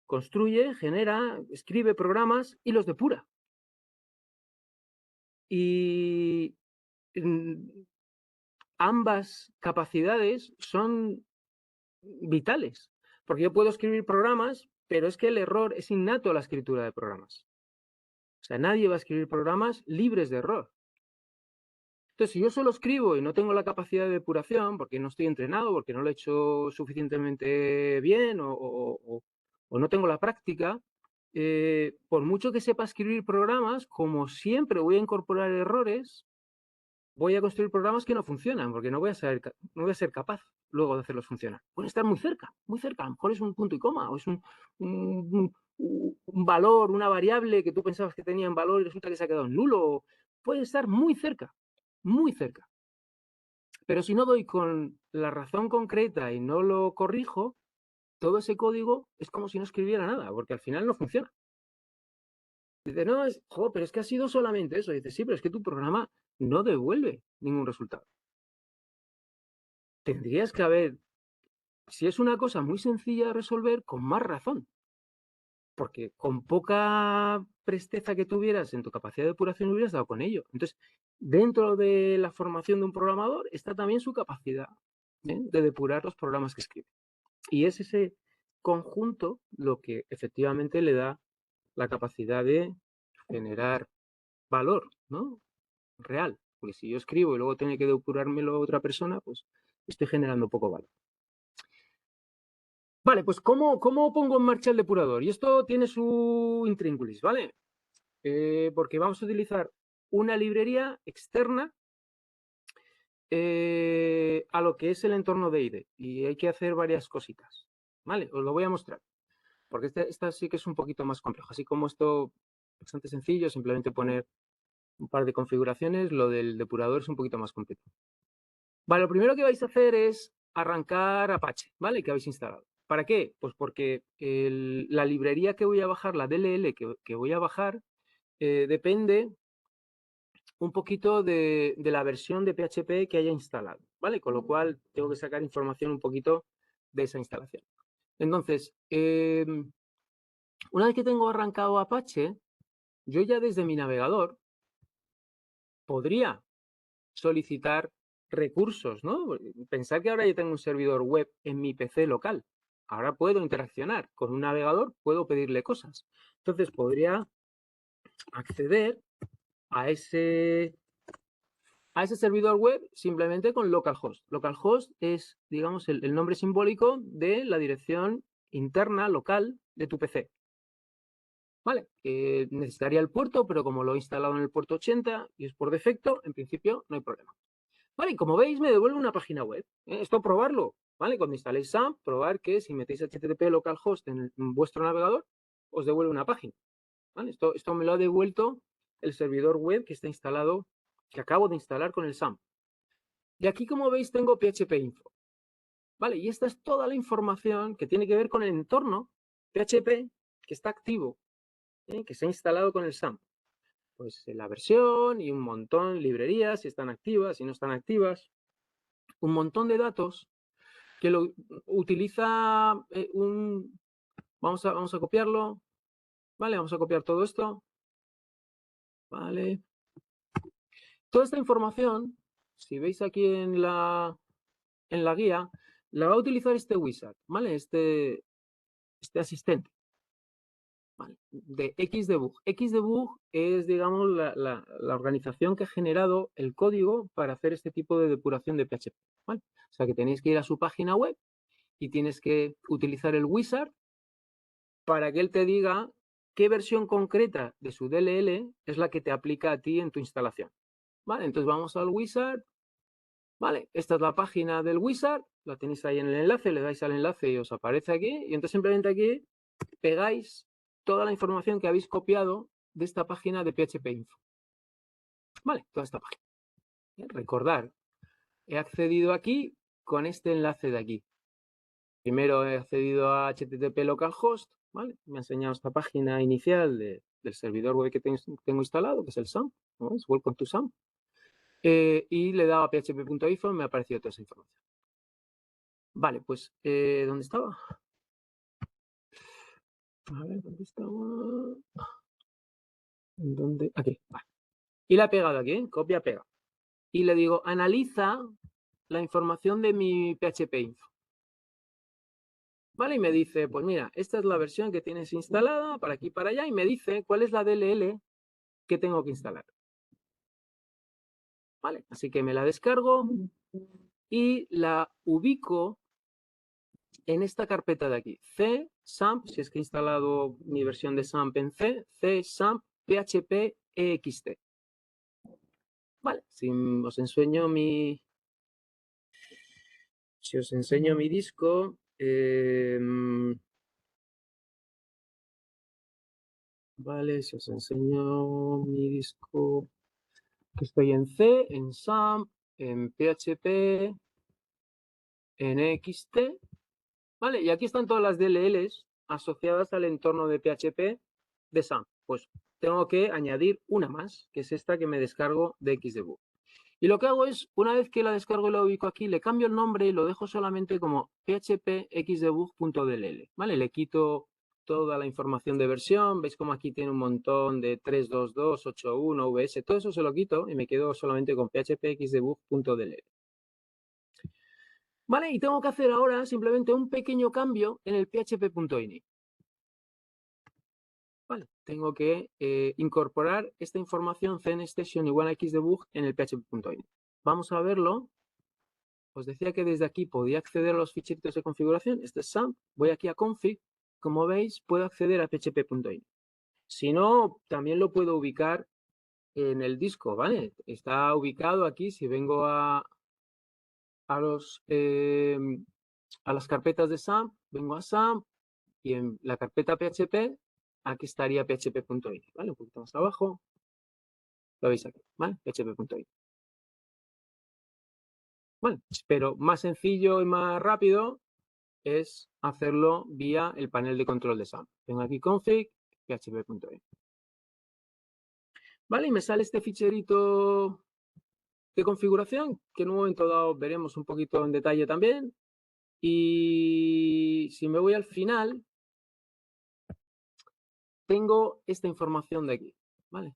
construye, genera, escribe programas y los depura. Y ambas capacidades son vitales, porque yo puedo escribir programas, pero es que el error es innato a la escritura de programas. O sea, nadie va a escribir programas libres de error. Entonces, si yo solo escribo y no tengo la capacidad de depuración, porque no estoy entrenado, porque no lo he hecho suficientemente bien o no tengo la práctica, por mucho que sepa escribir programas, como siempre voy a incorporar errores, voy a construir programas que no funcionan, porque no voy a ser capaz luego de hacerlos funcionar. Pueden estar muy cerca, a lo mejor es un punto y coma, o es un valor, una variable que tú pensabas que tenía en valor y resulta que se ha quedado en nulo. Puede estar muy cerca, muy cerca. Pero si no doy con la razón concreta y no lo corrijo, todo ese código es como si no escribiera nada, porque al final no funciona. Dice, no, pero es que ha sido solamente eso. Dice, sí, pero es que tu programa no devuelve ningún resultado. Tendrías que haber, si es una cosa muy sencilla de resolver, con más razón. Porque con poca presteza que tuvieras en tu capacidad de depuración hubieras dado con ello. Entonces, dentro de la formación de un programador está también su capacidad de depurar los programas que escribe. Y es ese conjunto lo que efectivamente le da la capacidad de generar valor, ¿no? Real. Porque si yo escribo y luego tiene que depurármelo otra persona, pues estoy generando poco valor. Vale, pues ¿cómo pongo en marcha el depurador? Y esto tiene su intríngulis, ¿vale? Porque vamos a utilizar una librería externa a lo que es el entorno de IDE. Y hay que hacer varias cositas, ¿vale? Os lo voy a mostrar. Porque esta sí que es un poquito más complejo. Así como esto bastante sencillo, simplemente poner un par de configuraciones, lo del depurador es un poquito más complejo. Vale, lo primero que vais a hacer es arrancar Apache, ¿vale? Que habéis instalado. ¿Para qué? Pues porque la librería que voy a bajar, la DLL que voy a bajar, depende un poquito de la versión de PHP que haya instalado, ¿vale? Con lo cual tengo que sacar información un poquito de esa instalación. Entonces, una vez que tengo arrancado Apache, yo ya desde mi navegador podría solicitar recursos, ¿no? Pensar que ahora yo tengo un servidor web en mi PC local. Ahora puedo interaccionar con un navegador, puedo pedirle cosas. Entonces podría acceder a ese servidor web simplemente con localhost. Localhost es, digamos, el nombre simbólico de la dirección interna local de tu PC. ¿Vale? Necesitaría el puerto, pero como lo he instalado en el puerto 80 y es por defecto, en principio no hay problema. Vale, y como veis me devuelve una página web. Esto probarlo, ¿vale? Cuando instaléis SAMP, probar que si metéis HTTP localhost en vuestro navegador, os devuelve una página. ¿Vale? Esto me lo ha devuelto el servidor web que está instalado, que acabo de instalar con el SAMP. Y aquí, como veis, tengo PHP Info. ¿Vale? Y esta es toda la información que tiene que ver con el entorno PHP que está activo, que se ha instalado con el SAMP. Pues la versión y un montón de librerías, si están activas, si no están activas, un montón de datos que lo utiliza vamos a copiarlo, ¿vale? Vamos a copiar todo esto, ¿vale? Toda esta información, si veis aquí en la guía, la va a utilizar este wizard, ¿vale? Este asistente, ¿vale? De Xdebug. Xdebug es, digamos, la organización que ha generado el código para hacer este tipo de depuración de PHP, ¿vale? O sea que tenéis que ir a su página web y tienes que utilizar el wizard para que él te diga qué versión concreta de su DLL es la que te aplica a ti en tu instalación. ¿Vale? Entonces vamos al wizard. ¿Vale? Esta es la página del wizard. La tenéis ahí en el enlace. Le dais al enlace y os aparece aquí. Y entonces simplemente aquí pegáis toda la información que habéis copiado de esta página de PHP Info. ¿Vale? Toda esta página. Recordar, he accedido aquí con este enlace de aquí. Primero he accedido a HTTP localhost, ¿vale? Me ha enseñado esta página inicial del servidor web que tengo instalado, que es el SAMP, ¿no? Es Welcome to SAMP. Y le he dado a php.info y me ha aparecido toda esa información. Vale, pues, ¿dónde estaba? A ver, ¿dónde estaba? ¿Dónde? Aquí, vale. Y la he pegado aquí, copia, pega. Y le digo, analiza la información de mi PHP info. ¿Vale? Y me dice, pues mira, esta es la versión que tienes instalada, para aquí, para allá, y me dice cuál es la DLL que tengo que instalar. ¿Vale? Así que me la descargo y la ubico en esta carpeta de aquí. C, SAMP, si es que he instalado mi versión de SAMP en C, SAMP, PHP, EXT. Vale, si os enseño mi disco, vale, si os enseño mi disco, que estoy en C, en SAMP, en PHP, en EXT, ¿vale? Y aquí están todas las DLLs asociadas al entorno de PHP de SAM. Pues tengo que añadir una más, que es esta que me descargo de Xdebug. Y lo que hago es, una vez que la descargo y la ubico aquí, le cambio el nombre y lo dejo solamente como phpxdebug.dll, ¿vale? Le quito toda la información de versión, veis como aquí tiene un montón de 322, 81, VS, todo eso se lo quito y me quedo solamente con phpxdebug.dll. ¿Vale? Y tengo que hacer ahora simplemente un pequeño cambio en el php.ini. Vale, tengo que incorporar esta información CNStation igual a xdebug en el php.ini. Vamos a verlo. Os decía que desde aquí podía acceder a los ficheritos de configuración. Este es SAMP. Voy aquí a config. Como veis, puedo acceder a php.ini. Si no, también lo puedo ubicar en el disco, ¿vale? Está ubicado aquí. Si vengo a las carpetas de SAMP, vengo a SAMP y en la carpeta PHP, aquí estaría php.ini, ¿vale? Un poquito más abajo. Lo veis aquí, ¿vale? php.ini. Bueno, pero más sencillo y más rápido es hacerlo vía el panel de control de SAMP. Tengo aquí config, php.ini. Vale, y me sale este ficherito de configuración, que en un momento dado veremos un poquito en detalle también. Y si me voy al final, tengo esta información de aquí, ¿vale?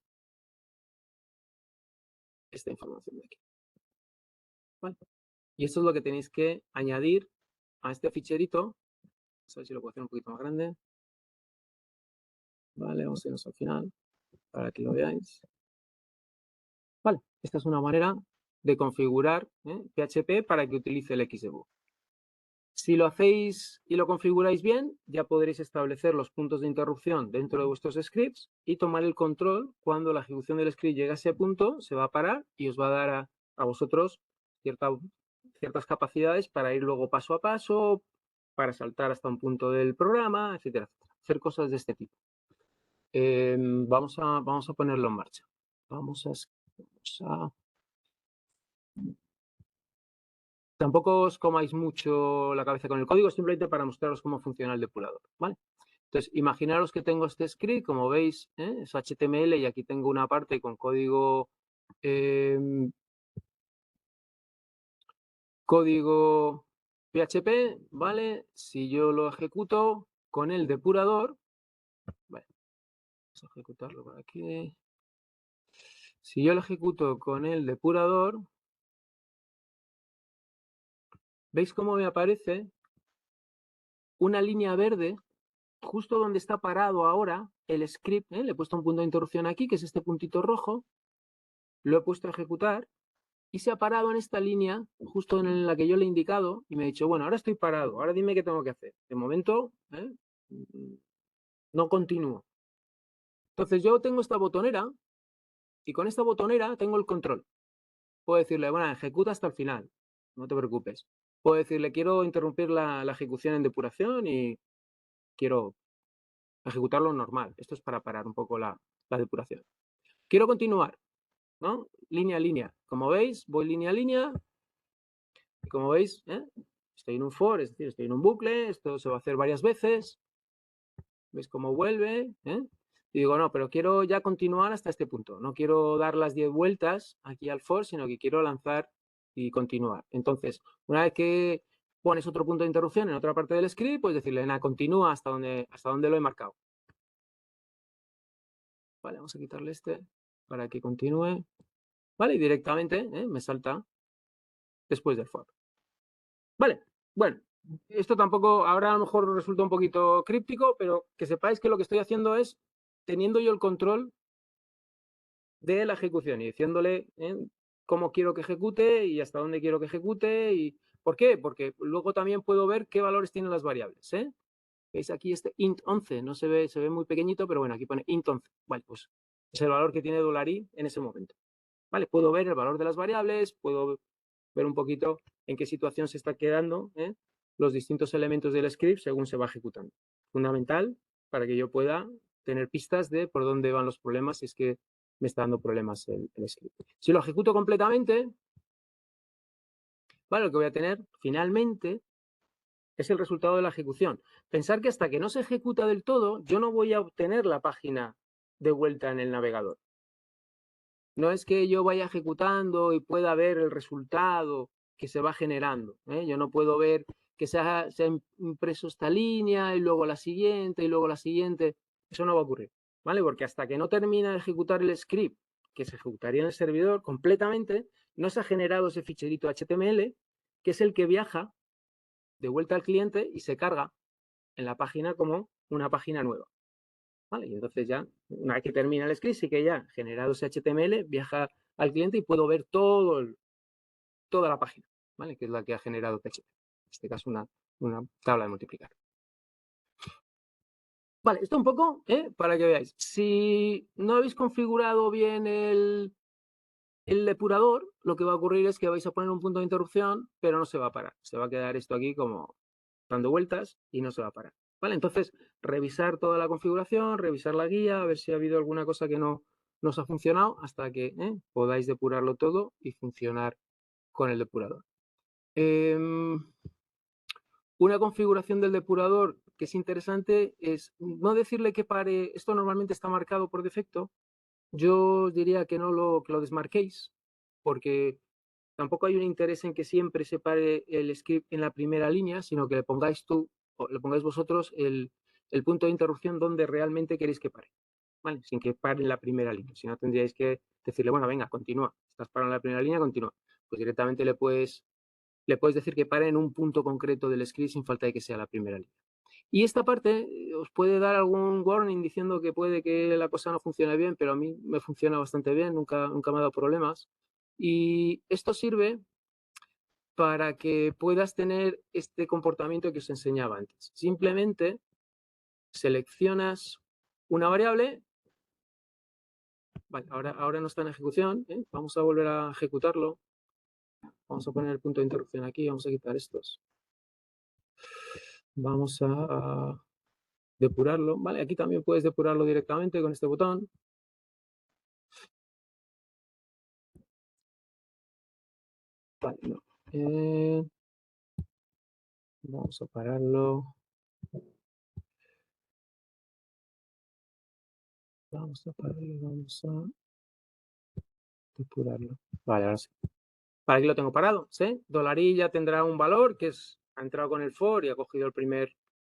Esta información de aquí, ¿vale? Y esto es lo que tenéis que añadir a este ficherito. A ver si lo puedo hacer un poquito más grande. Vale, vamos a irnos al final para que lo veáis. Vale, esta es una manera de configurar PHP para que utilice el Xdebug. Si lo hacéis y lo configuráis bien, ya podréis establecer los puntos de interrupción dentro de vuestros scripts y tomar el control cuando la ejecución del script llegue a ese punto, se va a parar y os va a dar a vosotros ciertas capacidades para ir luego paso a paso, para saltar hasta un punto del programa, etcétera, etcétera. Hacer cosas de este tipo. Vamos a ponerlo en marcha. Vamos a... Tampoco os comáis mucho la cabeza con el código, simplemente para mostraros cómo funciona el depurador, ¿vale? Entonces, imaginaros que tengo este script, como veis, es HTML y aquí tengo una parte con código PHP, ¿vale? Si yo lo ejecuto con el depurador, vale, vamos a ejecutarlo por aquí. Si yo lo ejecuto con el depurador, ¿veis cómo me aparece una línea verde justo donde está parado ahora el script? Le he puesto un punto de interrupción aquí, que es este puntito rojo, lo he puesto a ejecutar y se ha parado en esta línea justo en la que yo le he indicado y me ha dicho, bueno, ahora estoy parado, ahora dime qué tengo que hacer. De momento, no continúo. Entonces yo tengo esta botonera y con esta botonera tengo el control. Puedo decirle, bueno, ejecuta hasta el final, no te preocupes. Puedo decirle, quiero interrumpir la ejecución en depuración y quiero ejecutarlo normal. Esto es para parar un poco la depuración. Quiero continuar, ¿no? Línea a línea. Como veis, voy línea a línea. Y como veis, estoy en un for, es decir, estoy en un bucle. Esto se va a hacer varias veces. ¿Veis cómo vuelve? Y digo, no, pero quiero ya continuar hasta este punto. No quiero dar las 10 vueltas aquí al for, sino que quiero lanzar y continuar. Entonces, una vez que pones otro punto de interrupción en otra parte del script, pues decirle, nada, continúa hasta donde lo he marcado. Vale, vamos a quitarle este para que continúe. Vale, y directamente me salta después del for. Vale, bueno, esto tampoco, ahora a lo mejor resulta un poquito críptico, pero que sepáis que lo que estoy haciendo es teniendo yo el control de la ejecución y diciéndole cómo quiero que ejecute y hasta dónde quiero que ejecute. Y ¿por qué? Porque luego también puedo ver qué valores tienen las variables. ¿Veis aquí este int 11? No se ve muy pequeñito, pero bueno, aquí pone int 11. Vale, pues es el valor que tiene $i en ese momento. Vale, puedo ver el valor de las variables, puedo ver un poquito en qué situación se está quedando los distintos elementos del script según se va ejecutando. Fundamental para que yo pueda tener pistas de por dónde van los problemas si es que me está dando problemas el script. Si lo ejecuto completamente, ¿vale? Lo que voy a tener finalmente es el resultado de la ejecución. Pensar que hasta que no se ejecuta del todo, yo no voy a obtener la página de vuelta en el navegador. No es que yo vaya ejecutando y pueda ver el resultado que se va generando, ¿eh? Yo no puedo ver que se ha impreso esta línea y luego la siguiente y luego la siguiente. Eso no va a ocurrir, ¿vale? Porque hasta que no termina de ejecutar el script que se ejecutaría en el servidor completamente, no se ha generado ese ficherito HTML, que es el que viaja de vuelta al cliente y se carga en la página como una página nueva. ¿Vale? Y entonces ya, una vez que termina el script, sí que ya generado ese HTML, viaja al cliente y puedo ver toda la página, ¿vale? Que es la que ha generado PHP. En este caso, una tabla de multiplicar. Vale, esto un poco, para que veáis. Si no habéis configurado bien el depurador, lo que va a ocurrir es que vais a poner un punto de interrupción, pero no se va a parar. Se va a quedar esto aquí como dando vueltas y no se va a parar. ¿Vale? Entonces, revisar toda la configuración, revisar la guía, a ver si ha habido alguna cosa que no nos ha funcionado hasta que podáis depurarlo todo y funcionar con el depurador. Una configuración del depurador que es interesante es no decirle que pare, esto normalmente está marcado por defecto, yo diría que que lo desmarquéis, porque tampoco hay un interés en que siempre se pare el script en la primera línea, sino que le pongáis o le pongáis vosotros el punto de interrupción donde realmente queréis que pare, ¿vale? Sin que pare en la primera línea. Si no, tendríais que decirle, bueno, venga, continúa. Estás parando en la primera línea, continúa. Pues directamente le puedes decir que pare en un punto concreto del script sin falta de que sea la primera línea. Y esta parte os puede dar algún warning diciendo que puede que la cosa no funcione bien, pero a mí me funciona bastante bien, nunca me ha dado problemas. Y esto sirve para que puedas tener este comportamiento que os enseñaba antes. Simplemente seleccionas una variable. Vale, ahora no está en ejecución. Vamos a volver a ejecutarlo. Vamos a poner el punto de interrupción aquí. Vamos a quitar estos. Vamos a depurarlo. Vale, aquí también puedes depurarlo directamente con este botón. Vale, no. Vamos a pararlo. Vamos a pararlo, vamos a depurarlo. Vale, ahora sí. Vale, aquí lo tengo parado, ¿sí? $i ya tendrá un valor que ha entrado con el for y ha cogido el primer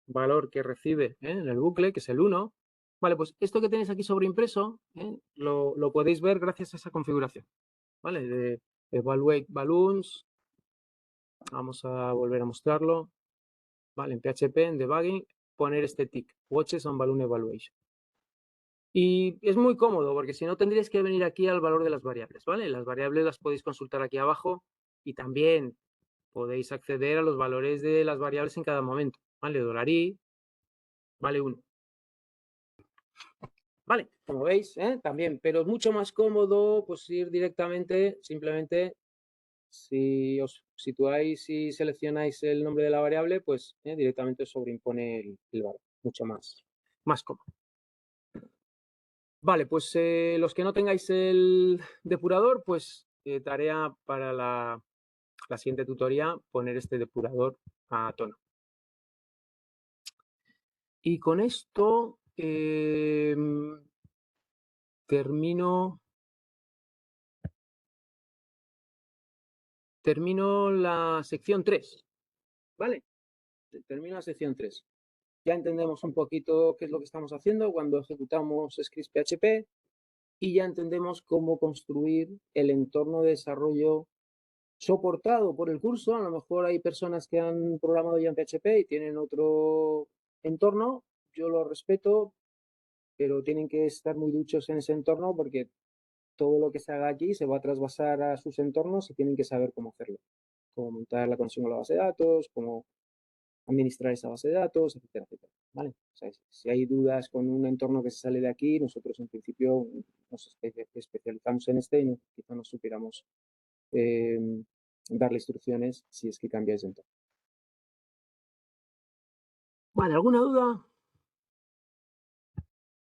valor que recibe en el bucle, que es el 1. Vale, pues esto que tenéis aquí sobreimpreso lo podéis ver gracias a esa configuración, ¿vale? De evaluate balloons. Vamos a volver a mostrarlo. Vale, en PHP, en debugging, poner este tick, watches on balloon evaluation. Y es muy cómodo porque si no tendríais que venir aquí al valor de las variables, ¿vale? Las variables las podéis consultar aquí abajo y también podéis acceder a los valores de las variables en cada momento, ¿vale? $i vale 1. Vale, como veis, también, pero es mucho más cómodo pues ir directamente, simplemente si os situáis y seleccionáis el nombre de la variable, pues directamente os sobreimpone el valor, mucho más cómodo. Vale, pues los que no tengáis el depurador, pues tarea para la siguiente tutoría, poner este depurador a tono. Y con esto termino la sección 3, ¿vale? Termino la sección 3. Ya entendemos un poquito qué es lo que estamos haciendo cuando ejecutamos scripts PHP y ya entendemos cómo construir el entorno de desarrollo soportado por el curso. A lo mejor hay personas que han programado ya en PHP y tienen otro entorno. Yo lo respeto, pero tienen que estar muy duchos en ese entorno porque todo lo que se haga aquí se va a trasvasar a sus entornos y tienen que saber cómo hacerlo. Cómo montar la conexión con la base de datos, cómo administrar esa base de datos, etcétera, etcétera. ¿Vale? O sea, si hay dudas con un entorno que se sale de aquí, nosotros en principio nos especializamos en este y quizá nos supiéramos darle instrucciones si es que cambiáis de entorno. Vale, ¿alguna duda?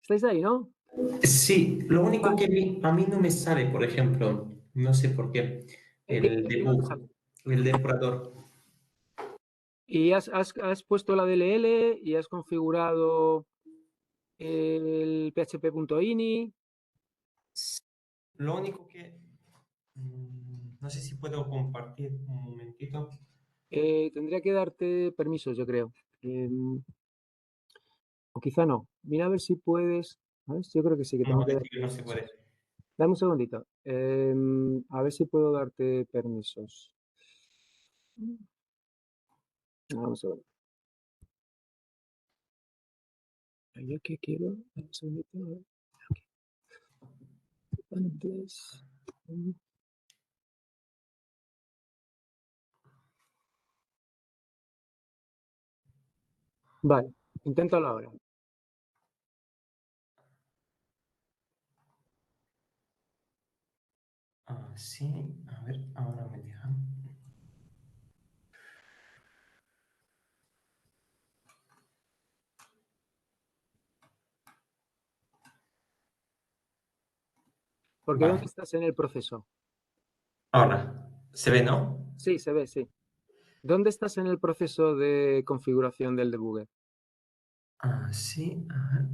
¿Estáis ahí, no? Sí, lo único Vale. que a mí no me sale, por ejemplo, no sé por qué, ¿El qué? el ¿El qué no te debug. sale? El depurador. ¿Y has puesto la DLL y has configurado el php.ini? Lo único que... no sé si puedo compartir un momentito. Tendría que darte permisos, yo creo. O quizá no. Mira a ver si puedes. A ver, yo creo que sí, que Un tengo que dar momentito, no se puede. permisos. Dame un segundito. A ver si puedo darte permisos. Dame un segundo. ¿Yo qué quiero? Dame un segundito. A ver. Antes. Vale, inténtalo ahora. Sí, a ver, ahora me dejan. Porque ¿dónde Vale, estás en el proceso? ahora, ¿se ve, no? Sí, se ve, sí. ¿Dónde estás en el proceso de configuración del debugger? Sí, a ver.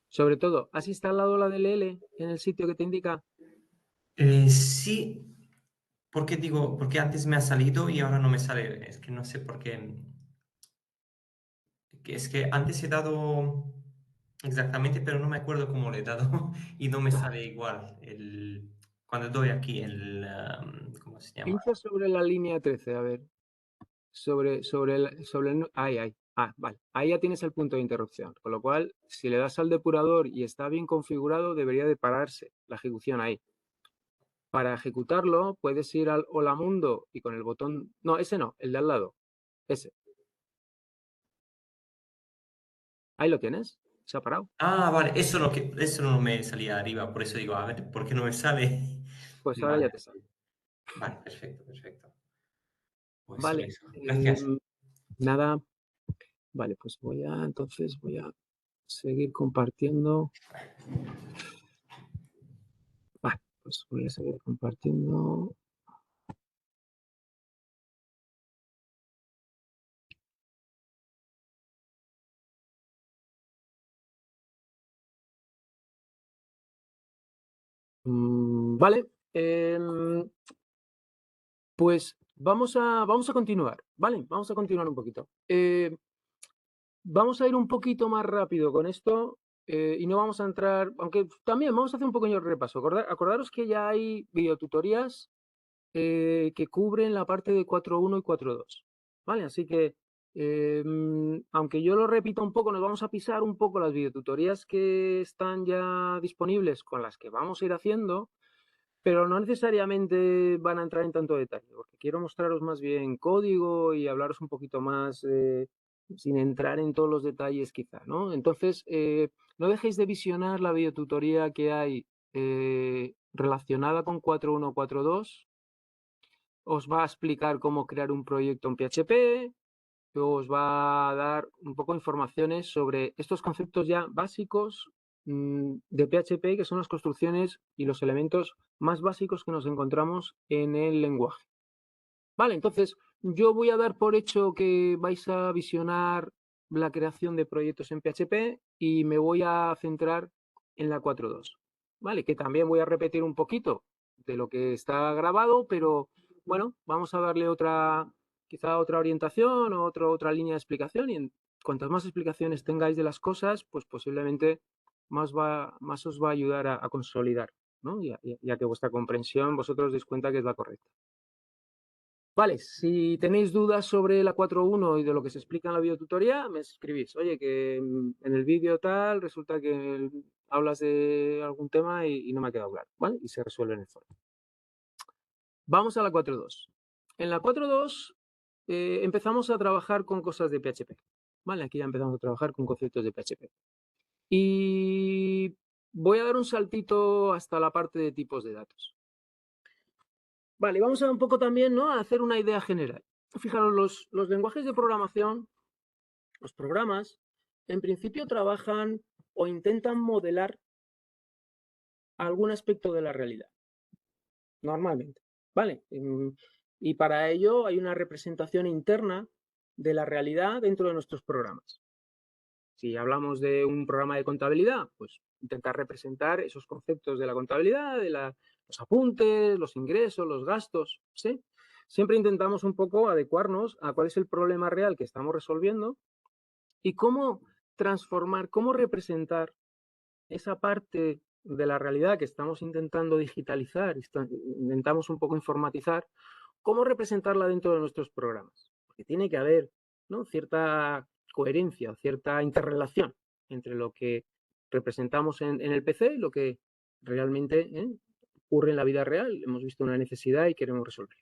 Sobre todo, ¿has instalado la DLL en el sitio que te indica? Sí, porque digo, porque antes me ha salido y ahora no me sale. Es que no sé por qué. Es que antes he dado exactamente, pero no me acuerdo cómo le he dado y no me sale igual. Cuando doy aquí ¿cómo se llama? Pincha sobre la línea 13, a ver. Ahí, ahí. Ah, vale. Ahí ya tienes el punto de interrupción. Con lo cual, si le das al depurador y está bien configurado, debería de pararse la ejecución ahí. Para ejecutarlo, puedes ir al Hola Mundo y con el botón... No, ese no, el de al lado. Ese. Ahí lo tienes. Se ha parado. Vale, eso no me salía arriba, por eso digo, a ver, ¿por qué no me sale? Pues ahora Vale, ya te sale. vale, perfecto, perfecto. Pues solo Vale. eso. Gracias. Nada. Vale, pues entonces voy a seguir compartiendo. Vale, pues voy a seguir compartiendo. Vale. Pues vamos a continuar, ¿vale? Vamos a continuar un poquito. Vamos a ir un poquito más rápido con esto y no vamos a entrar, aunque también vamos a hacer un pequeño repaso. Acordaros que ya hay videotutorías que cubren la parte de 4.1 y 4.2, ¿vale? Así que, aunque yo lo repita un poco, nos vamos a pisar un poco las videotutorías que están ya disponibles con las que vamos a ir haciendo, pero no necesariamente van a entrar en tanto detalle, porque quiero mostraros más bien código y hablaros un poquito más sin entrar en todos los detalles quizá, ¿no? Entonces, no dejéis de visionar la videotutoría que hay relacionada con 4.1, 4.2. Os va a explicar cómo crear un proyecto en PHP, os va a dar un poco de informaciones sobre estos conceptos ya básicos de PHP, que son las construcciones y los elementos más básicos que nos encontramos en el lenguaje. Vale, entonces yo voy a dar por hecho que vais a visionar la creación de proyectos en PHP y me voy a centrar en la 4.2. Vale, que también voy a repetir un poquito de lo que está grabado, pero bueno, vamos a darle quizá otra orientación o otra línea de explicación y cuantas más explicaciones tengáis de las cosas, pues posiblemente más os va a ayudar a consolidar, ¿no? Ya que vuestra comprensión vosotros os deis cuenta que es la correcta. Vale, si tenéis dudas sobre la 4.1 y de lo que se explica en la videotutoría, me escribís. Oye, que en el vídeo tal resulta que hablas de algún tema y no me ha quedado claro, ¿vale? Y se resuelve en el foro. Vamos a la 4.2. En la 4.2 empezamos a trabajar con cosas de PHP, ¿vale? Aquí ya empezamos a trabajar con conceptos de PHP. Y voy a dar un saltito hasta la parte de tipos de datos. Vale, vamos a un poco también, ¿no? A hacer una idea general. Fijaros, los lenguajes de programación, los programas, en principio trabajan o intentan modelar algún aspecto de la realidad, normalmente, ¿vale? Y para ello hay una representación interna de la realidad dentro de nuestros programas. Si hablamos de un programa de contabilidad, pues intentar representar esos conceptos de la contabilidad, de los apuntes, los ingresos, los gastos, ¿sí? Siempre intentamos un poco adecuarnos a cuál es el problema real que estamos resolviendo y cómo transformar, cómo representar esa parte de la realidad que estamos intentando digitalizar, intentamos un poco informatizar, cómo representarla dentro de nuestros programas. Porque tiene que haber, ¿no?, cierta coherencia, cierta interrelación entre lo que representamos en el PC y lo que realmente ocurre en la vida real. Hemos visto una necesidad y queremos resolver.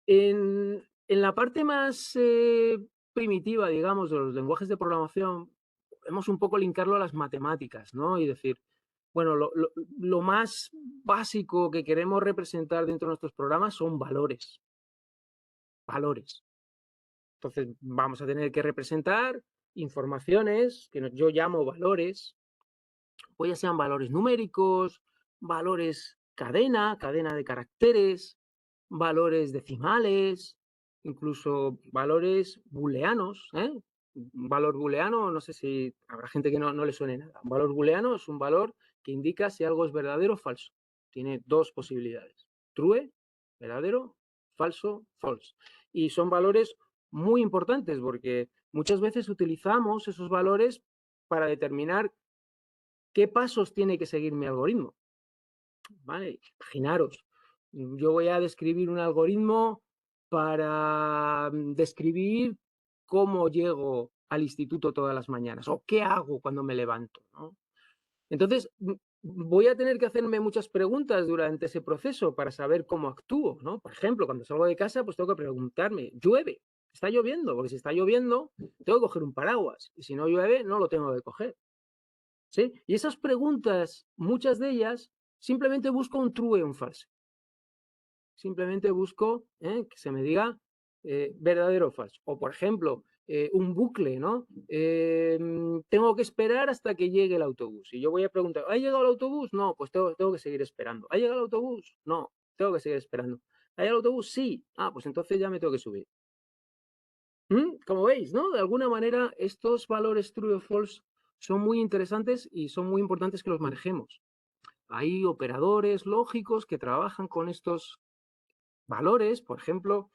En la parte más primitiva, digamos, de los lenguajes de programación, podemos un poco linkarlo a las matemáticas, ¿no? Y decir, bueno, lo más básico que queremos representar dentro de nuestros programas son valores. Valores. Entonces, vamos a tener que representar informaciones que yo llamo valores, pues ya sean valores numéricos, valores cadena, cadena de caracteres, valores decimales, incluso valores booleanos, ¿eh? Un valor booleano, no sé si habrá gente que no le suene nada. Un valor booleano es un valor que indica si algo es verdadero o falso. Tiene dos posibilidades: true, verdadero; falso, false. Y son valores muy importantes porque muchas veces utilizamos esos valores para determinar qué pasos tiene que seguir mi algoritmo. ¿Vale? Imaginaros, yo voy a describir un algoritmo para describir cómo llego al instituto todas las mañanas o qué hago cuando me levanto, ¿no? Entonces, voy a tener que hacerme muchas preguntas durante ese proceso para saber cómo actúo, ¿no? Por ejemplo, cuando salgo de casa, pues tengo que preguntarme, ¿llueve? ¿Está lloviendo? Porque si está lloviendo, tengo que coger un paraguas, y si no llueve, no lo tengo que coger, ¿sí? Y esas preguntas, muchas de ellas, simplemente busco un true o un false. Simplemente busco que se me diga verdadero o falso. O, por ejemplo, un bucle, ¿no? Tengo que esperar hasta que llegue el autobús. Y yo voy a preguntar, ¿ha llegado el autobús? No, pues tengo que seguir esperando. ¿Ha llegado el autobús? No, tengo que seguir esperando. ¿Ha llegado el autobús? Sí. Ah, pues entonces ya me tengo que subir. Como veis, ¿no? De alguna manera, estos valores true o false son muy interesantes y son muy importantes que los manejemos. Hay operadores lógicos que trabajan con estos valores. Por ejemplo,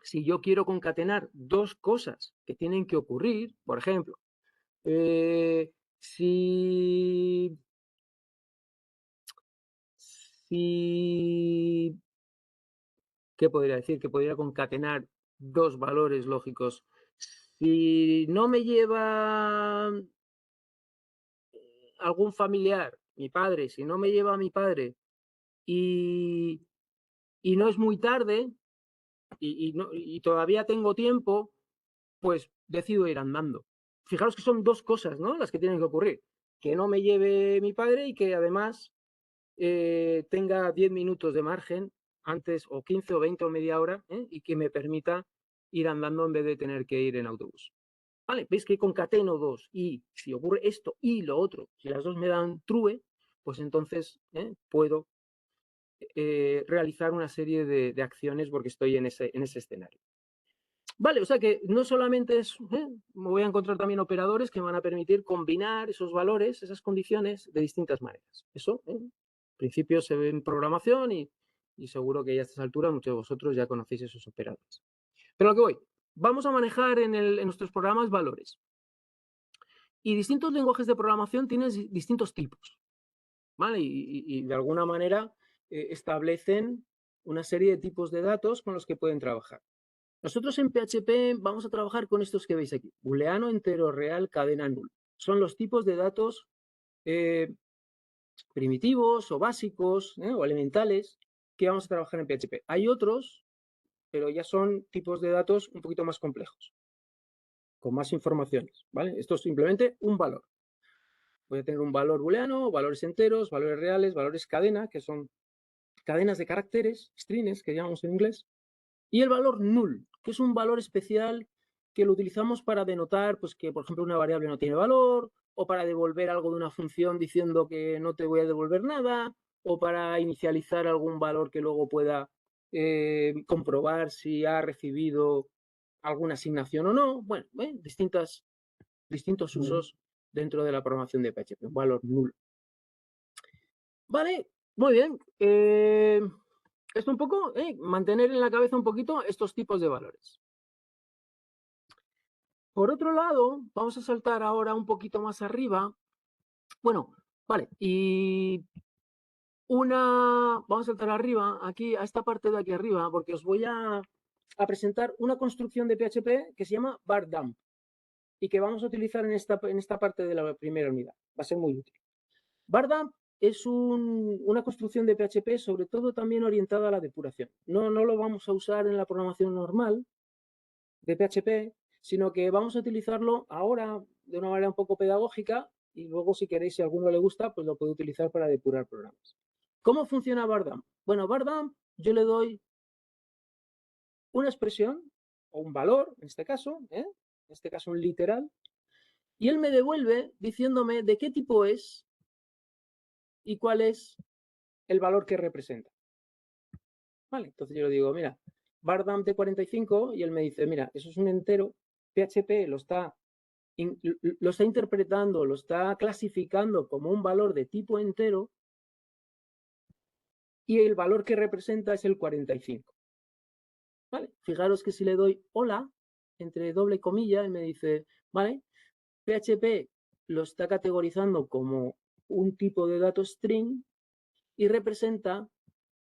si yo quiero concatenar dos cosas que tienen que ocurrir, por ejemplo, si, si, ¿qué podría decir? Que podría concatenar dos valores lógicos. Si no me lleva algún familiar, mi padre, si no me lleva a mi padre y, y no es muy tarde y todavía tengo tiempo, pues decido ir andando. Fijaros que son dos cosas, ¿no?, las que tienen que ocurrir. Que no me lleve mi padre y que además tenga 10 minutos de margen antes, o 15 o 20 o media hora, y que me permita ir andando en vez de tener que ir en autobús. ¿Vale? ¿Veis que concateno dos? Y si ocurre esto y lo otro, si las dos me dan true, pues entonces puedo realizar una serie de acciones porque estoy en ese escenario. Vale, o sea que no solamente es, me voy a encontrar también operadores que me van a permitir combinar esos valores, esas condiciones de distintas maneras. Eso, en principio, se ve en programación y seguro que ya a estas alturas muchos de vosotros ya conocéis esos operadores. Pero a lo que voy, vamos a manejar en nuestros programas valores. Y distintos lenguajes de programación tienen distintos tipos, ¿vale? Y de alguna manera establecen una serie de tipos de datos con los que pueden trabajar. Nosotros en PHP vamos a trabajar con estos que veis aquí: booleano, entero, real, cadena, null. Son los tipos de datos primitivos o básicos o elementales que vamos a trabajar en PHP. Hay otros, pero ya son tipos de datos un poquito más complejos, con más informaciones, ¿vale? Esto es simplemente un valor. Voy a tener un valor booleano, valores enteros, valores reales, valores cadena, que son cadenas de caracteres, strings, que llamamos en inglés, y el valor null, que es un valor especial que lo utilizamos para denotar pues, que, por ejemplo, una variable no tiene valor, o para devolver algo de una función diciendo que no te voy a devolver nada, o para inicializar algún valor que luego pueda comprobar si ha recibido alguna asignación o no. Bueno, distintos usos dentro de la programación de PHP, un valor nulo. Vale, muy bien. Esto un poco, mantener en la cabeza un poquito estos tipos de valores. Por otro lado, vamos a saltar ahora un poquito más arriba. Bueno, vale, vamos a saltar arriba, aquí, a esta parte de aquí arriba, porque os voy a presentar una construcción de PHP que se llama bar_dump y que vamos a utilizar en esta parte de la primera unidad. Va a ser muy útil. bar_dump es una construcción de PHP sobre todo también orientada a la depuración. No lo vamos a usar en la programación normal de PHP, sino que vamos a utilizarlo ahora de una manera un poco pedagógica y luego si queréis, si a alguno le gusta, pues lo puede utilizar para depurar programas. ¿Cómo funciona bar_dump? Bueno, bar_dump yo le doy una expresión o un valor, en este caso un literal, y él me devuelve diciéndome de qué tipo es y cuál es el valor que representa. Vale, entonces yo le digo, mira, bar_dump de 45 y él me dice, mira, eso es un entero, PHP lo está interpretando, lo está clasificando como un valor de tipo entero y el valor que representa es el 45. ¿Vale? Fijaros que si le doy hola, entre doble comilla, él me dice, vale, PHP lo está categorizando como un tipo de dato string y representa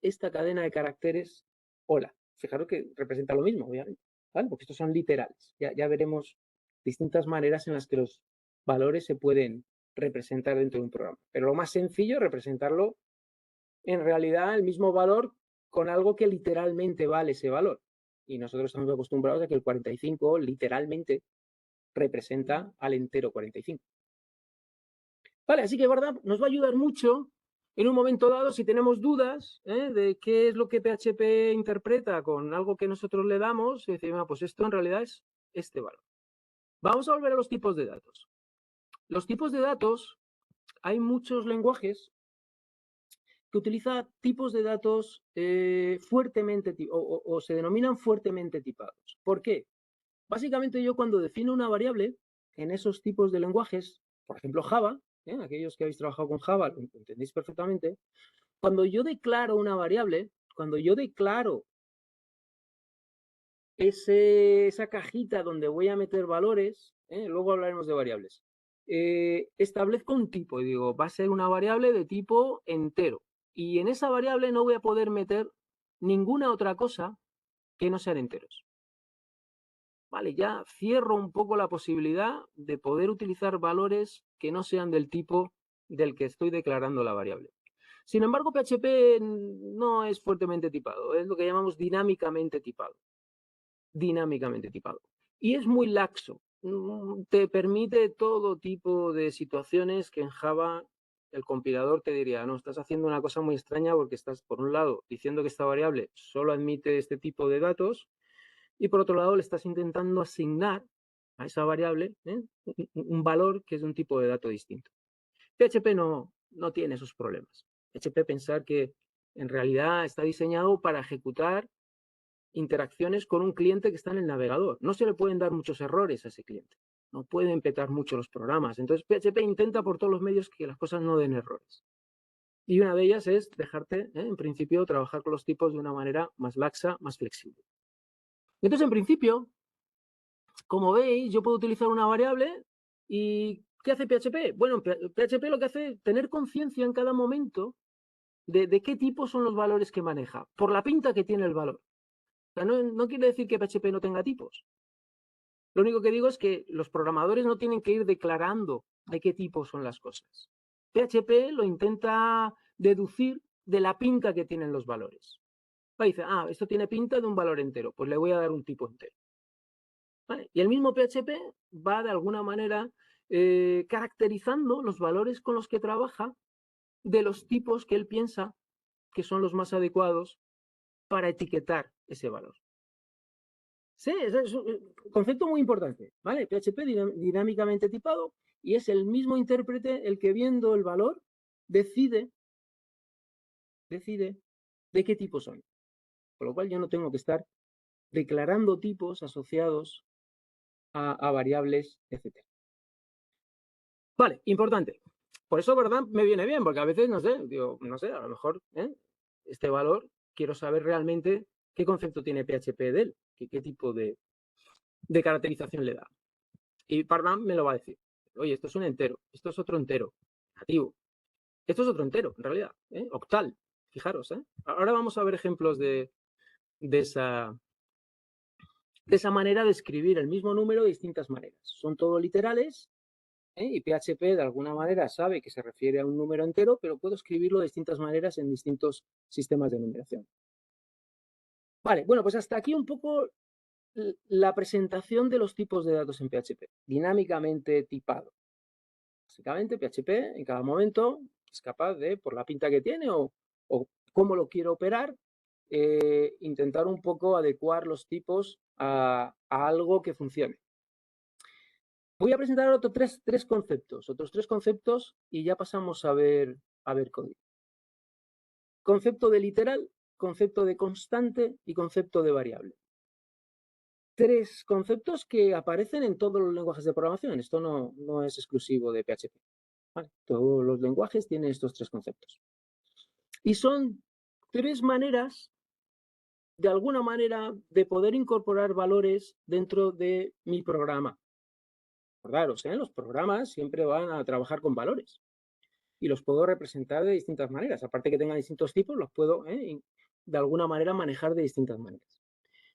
esta cadena de caracteres hola. Fijaros que representa lo mismo, obviamente, ¿vale? Porque estos son literales. Ya veremos distintas maneras en las que los valores se pueden representar dentro de un programa. Pero lo más sencillo es representarlo en realidad el mismo valor con algo que literalmente vale ese valor. Y nosotros estamos acostumbrados a que el 45 literalmente representa al entero 45. Vale, así que verdad nos va a ayudar mucho en un momento dado si tenemos dudas de qué es lo que PHP interpreta con algo que nosotros le damos y decimos, pues esto en realidad es este valor. Vamos a volver a los tipos de datos. Los tipos de datos, hay muchos lenguajes que utiliza tipos de datos fuertemente o se denominan fuertemente tipados. ¿Por qué? Básicamente yo cuando defino una variable en esos tipos de lenguajes, por ejemplo Java, aquellos que habéis trabajado con Java lo entendéis perfectamente, cuando yo declaro una variable, cuando yo declaro esa cajita donde voy a meter valores, luego hablaremos de variables, establezco un tipo y digo, va a ser una variable de tipo entero. Y en esa variable no voy a poder meter ninguna otra cosa que no sean enteros. Vale, ya cierro un poco la posibilidad de poder utilizar valores que no sean del tipo del que estoy declarando la variable. Sin embargo, PHP no es fuertemente tipado, es lo que llamamos dinámicamente tipado. Dinámicamente tipado. Y es muy laxo. Te permite todo tipo de situaciones que en Java el compilador te diría, no, estás haciendo una cosa muy extraña porque estás, por un lado, diciendo que esta variable solo admite este tipo de datos y por otro lado le estás intentando asignar a esa variable un valor que es de un tipo de dato distinto. PHP no tiene esos problemas. PHP pensar que en realidad está diseñado para ejecutar interacciones con un cliente que está en el navegador. No se le pueden dar muchos errores a ese cliente. No pueden petar mucho los programas. Entonces PHP intenta por todos los medios que las cosas no den errores. Y una de ellas es dejarte, en principio, trabajar con los tipos de una manera más laxa, más flexible. Entonces, en principio, como veis, yo puedo utilizar una variable y ¿qué hace PHP? Bueno, PHP lo que hace es tener conciencia en cada momento de qué tipo son los valores que maneja, por la pinta que tiene el valor. O sea, no quiere decir que PHP no tenga tipos. Lo único que digo es que los programadores no tienen que ir declarando de qué tipo son las cosas. PHP lo intenta deducir de la pinta que tienen los valores. Dice, esto tiene pinta de un valor entero, pues le voy a dar un tipo entero. ¿Vale? Y el mismo PHP va de alguna manera caracterizando los valores con los que trabaja de los tipos que él piensa que son los más adecuados para etiquetar ese valor. Sí, es un concepto muy importante, ¿vale? PHP dinámicamente tipado y es el mismo intérprete el que viendo el valor decide de qué tipo son. Con lo cual yo no tengo que estar declarando tipos asociados a variables, etcétera. Vale, importante. Por eso, ¿verdad? Me viene bien, porque a veces, no sé, digo, no sé, a lo mejor este valor quiero saber realmente qué concepto tiene PHP de él, qué tipo de caracterización le da. Y Pardam me lo va a decir. Oye, esto es un entero, esto es otro entero, negativo. Esto es otro entero, en realidad, octal. Fijaros, ¿eh? Ahora vamos a ver ejemplos de esa manera de escribir el mismo número de distintas maneras. Son todo literales, y PHP de alguna manera sabe que se refiere a un número entero, pero puedo escribirlo de distintas maneras en distintos sistemas de numeración. Vale, bueno, pues hasta aquí un poco la presentación de los tipos de datos en PHP, dinámicamente tipado. Básicamente, PHP en cada momento es capaz de, por la pinta que tiene o cómo lo quiero operar, intentar un poco adecuar los tipos a algo que funcione. Voy a presentar otros tres conceptos y ya pasamos a ver código. Concepto de literal, concepto de constante y concepto de variable. Tres conceptos que aparecen en todos los lenguajes de programación. Esto no es exclusivo de PHP. ¿Vale? Todos los lenguajes tienen estos tres conceptos. Y son tres maneras, de alguna manera, de poder incorporar valores dentro de mi programa. Acordaros, los programas siempre van a trabajar con valores. Y los puedo representar de distintas maneras. Aparte que tengan distintos tipos, los puedo de alguna manera manejar de distintas maneras.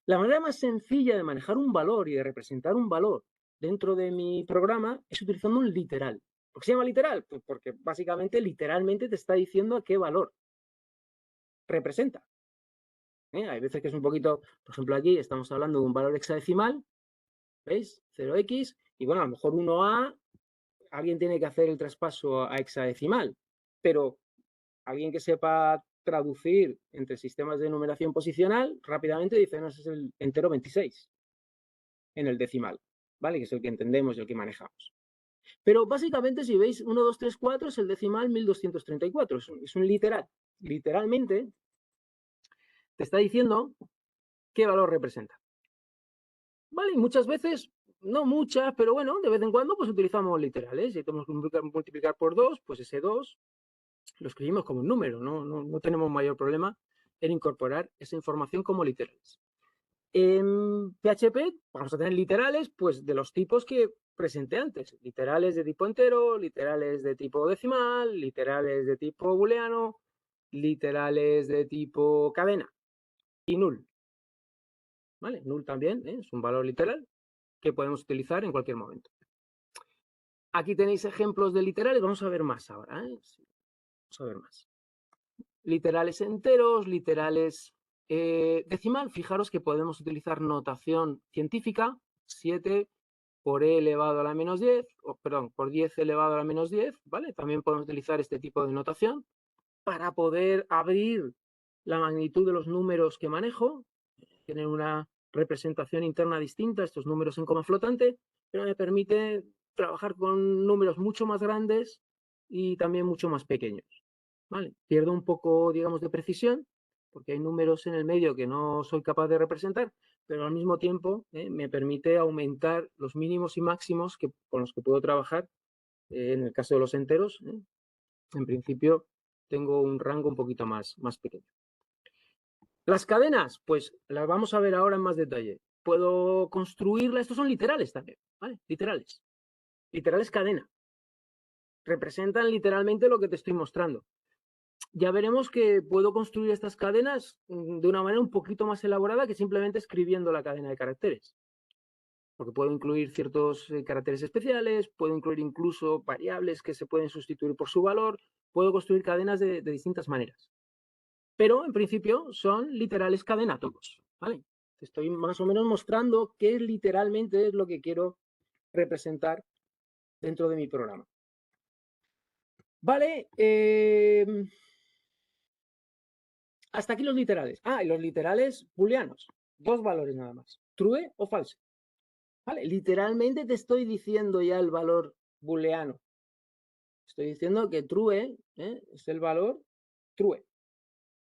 La manera más sencilla de manejar un valor y de representar un valor dentro de mi programa es utilizando un literal. ¿Por qué se llama literal? Pues porque básicamente, literalmente te está diciendo a qué valor representa. Hay veces que es un poquito, por ejemplo, aquí estamos hablando de un valor hexadecimal, ¿veis? 0x, y bueno, a lo mejor 1A, alguien tiene que hacer el traspaso a hexadecimal, pero alguien que sepa traducir entre sistemas de numeración posicional, rápidamente dice, no, ese es el entero 26 en el decimal, ¿vale? Que es el que entendemos y el que manejamos. Pero básicamente, si veis, 1, 2, 3, 4 es el decimal 1234, es un literal. Literalmente te está diciendo qué valor representa. ¿Vale? Y muchas veces, no muchas, pero bueno, de vez en cuando pues utilizamos literales. Si tenemos que multiplicar por 2, pues ese 2 lo escribimos como un número, no tenemos mayor problema en incorporar esa información como literales. En PHP vamos a tener literales pues de los tipos que presenté antes, literales de tipo entero, literales de tipo decimal, literales de tipo booleano, literales de tipo cadena y null. ¿Vale? Null también es un valor literal que podemos utilizar en cualquier momento. Aquí tenéis ejemplos de literales, vamos a ver más ahora. Vamos a ver más. Literales enteros, literales decimal. Fijaros que podemos utilizar notación científica, 7 por e elevado a la menos 10, perdón, por 10 elevado a la menos 10, ¿vale? También podemos utilizar este tipo de notación para poder abrir la magnitud de los números que manejo, tener una representación interna distinta, estos números en coma flotante, pero me permite trabajar con números mucho más grandes y también mucho más pequeños. ¿Vale? Pierdo un poco, digamos, de precisión, porque hay números en el medio que no soy capaz de representar, pero al mismo tiempo me permite aumentar los mínimos y máximos con los que puedo trabajar. En el caso de los enteros, en principio tengo un rango un poquito más pequeño. Las cadenas, pues las vamos a ver ahora en más detalle. Puedo construirlas, estos son literales también, ¿vale? Literales. Literales cadena. Representan literalmente lo que te estoy mostrando. Ya veremos que puedo construir estas cadenas de una manera un poquito más elaborada que simplemente escribiendo la cadena de caracteres. Porque puedo incluir ciertos caracteres especiales, puedo incluir incluso variables que se pueden sustituir por su valor, puedo construir cadenas de distintas maneras. Pero en principio son literales cadena todos, ¿vale? Te estoy más o menos mostrando qué literalmente es lo que quiero representar dentro de mi programa. Vale, hasta aquí los literales. Y los literales booleanos. Dos valores nada más. true o false. ¿Vale? Literalmente te estoy diciendo ya el valor booleano. Estoy diciendo que true es el valor true.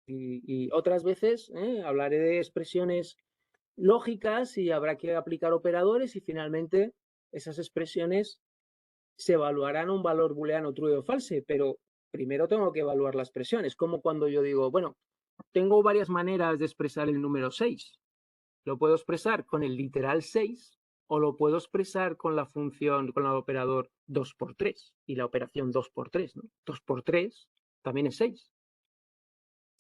Y otras veces hablaré de expresiones lógicas y habrá que aplicar operadores y finalmente esas expresiones se evaluarán un valor booleano true o false, pero primero tengo que evaluar la expresión. Es como cuando yo digo, bueno, tengo varias maneras de expresar el número 6. Lo puedo expresar con el literal 6 o lo puedo expresar con la función, con el operador 2 por 3 y la operación 2 por 3, ¿no? 2 por 3 también es 6.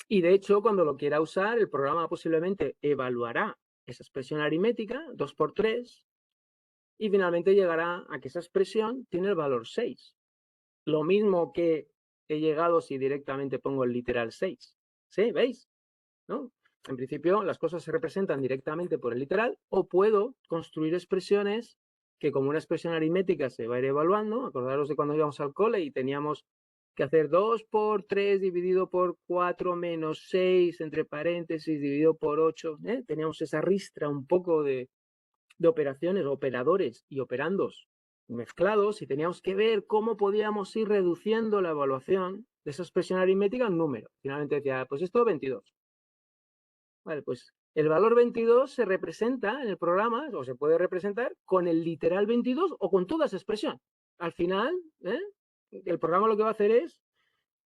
Y de hecho, cuando lo quiera usar, el programa posiblemente evaluará esa expresión aritmética, 2 por 3, y finalmente llegará a que esa expresión tiene el valor 6. Lo mismo que he llegado si directamente pongo el literal 6. ¿Sí? ¿Veis? ¿No? En principio, las cosas se representan directamente por el literal o puedo construir expresiones que como una expresión aritmética se va a ir evaluando. Acordaros de cuando íbamos al cole y teníamos que hacer 2 por 3 dividido por 4 menos 6 entre paréntesis dividido por 8. Teníamos esa ristra un poco de operaciones, operadores y operandos mezclados y teníamos que ver cómo podíamos ir reduciendo la evaluación de esa expresión aritmética en número. Finalmente decía, pues esto 22. Vale, pues el valor 22 se representa en el programa, o se puede representar con el literal 22 o con toda esa expresión. Al final, el programa lo que va a hacer es,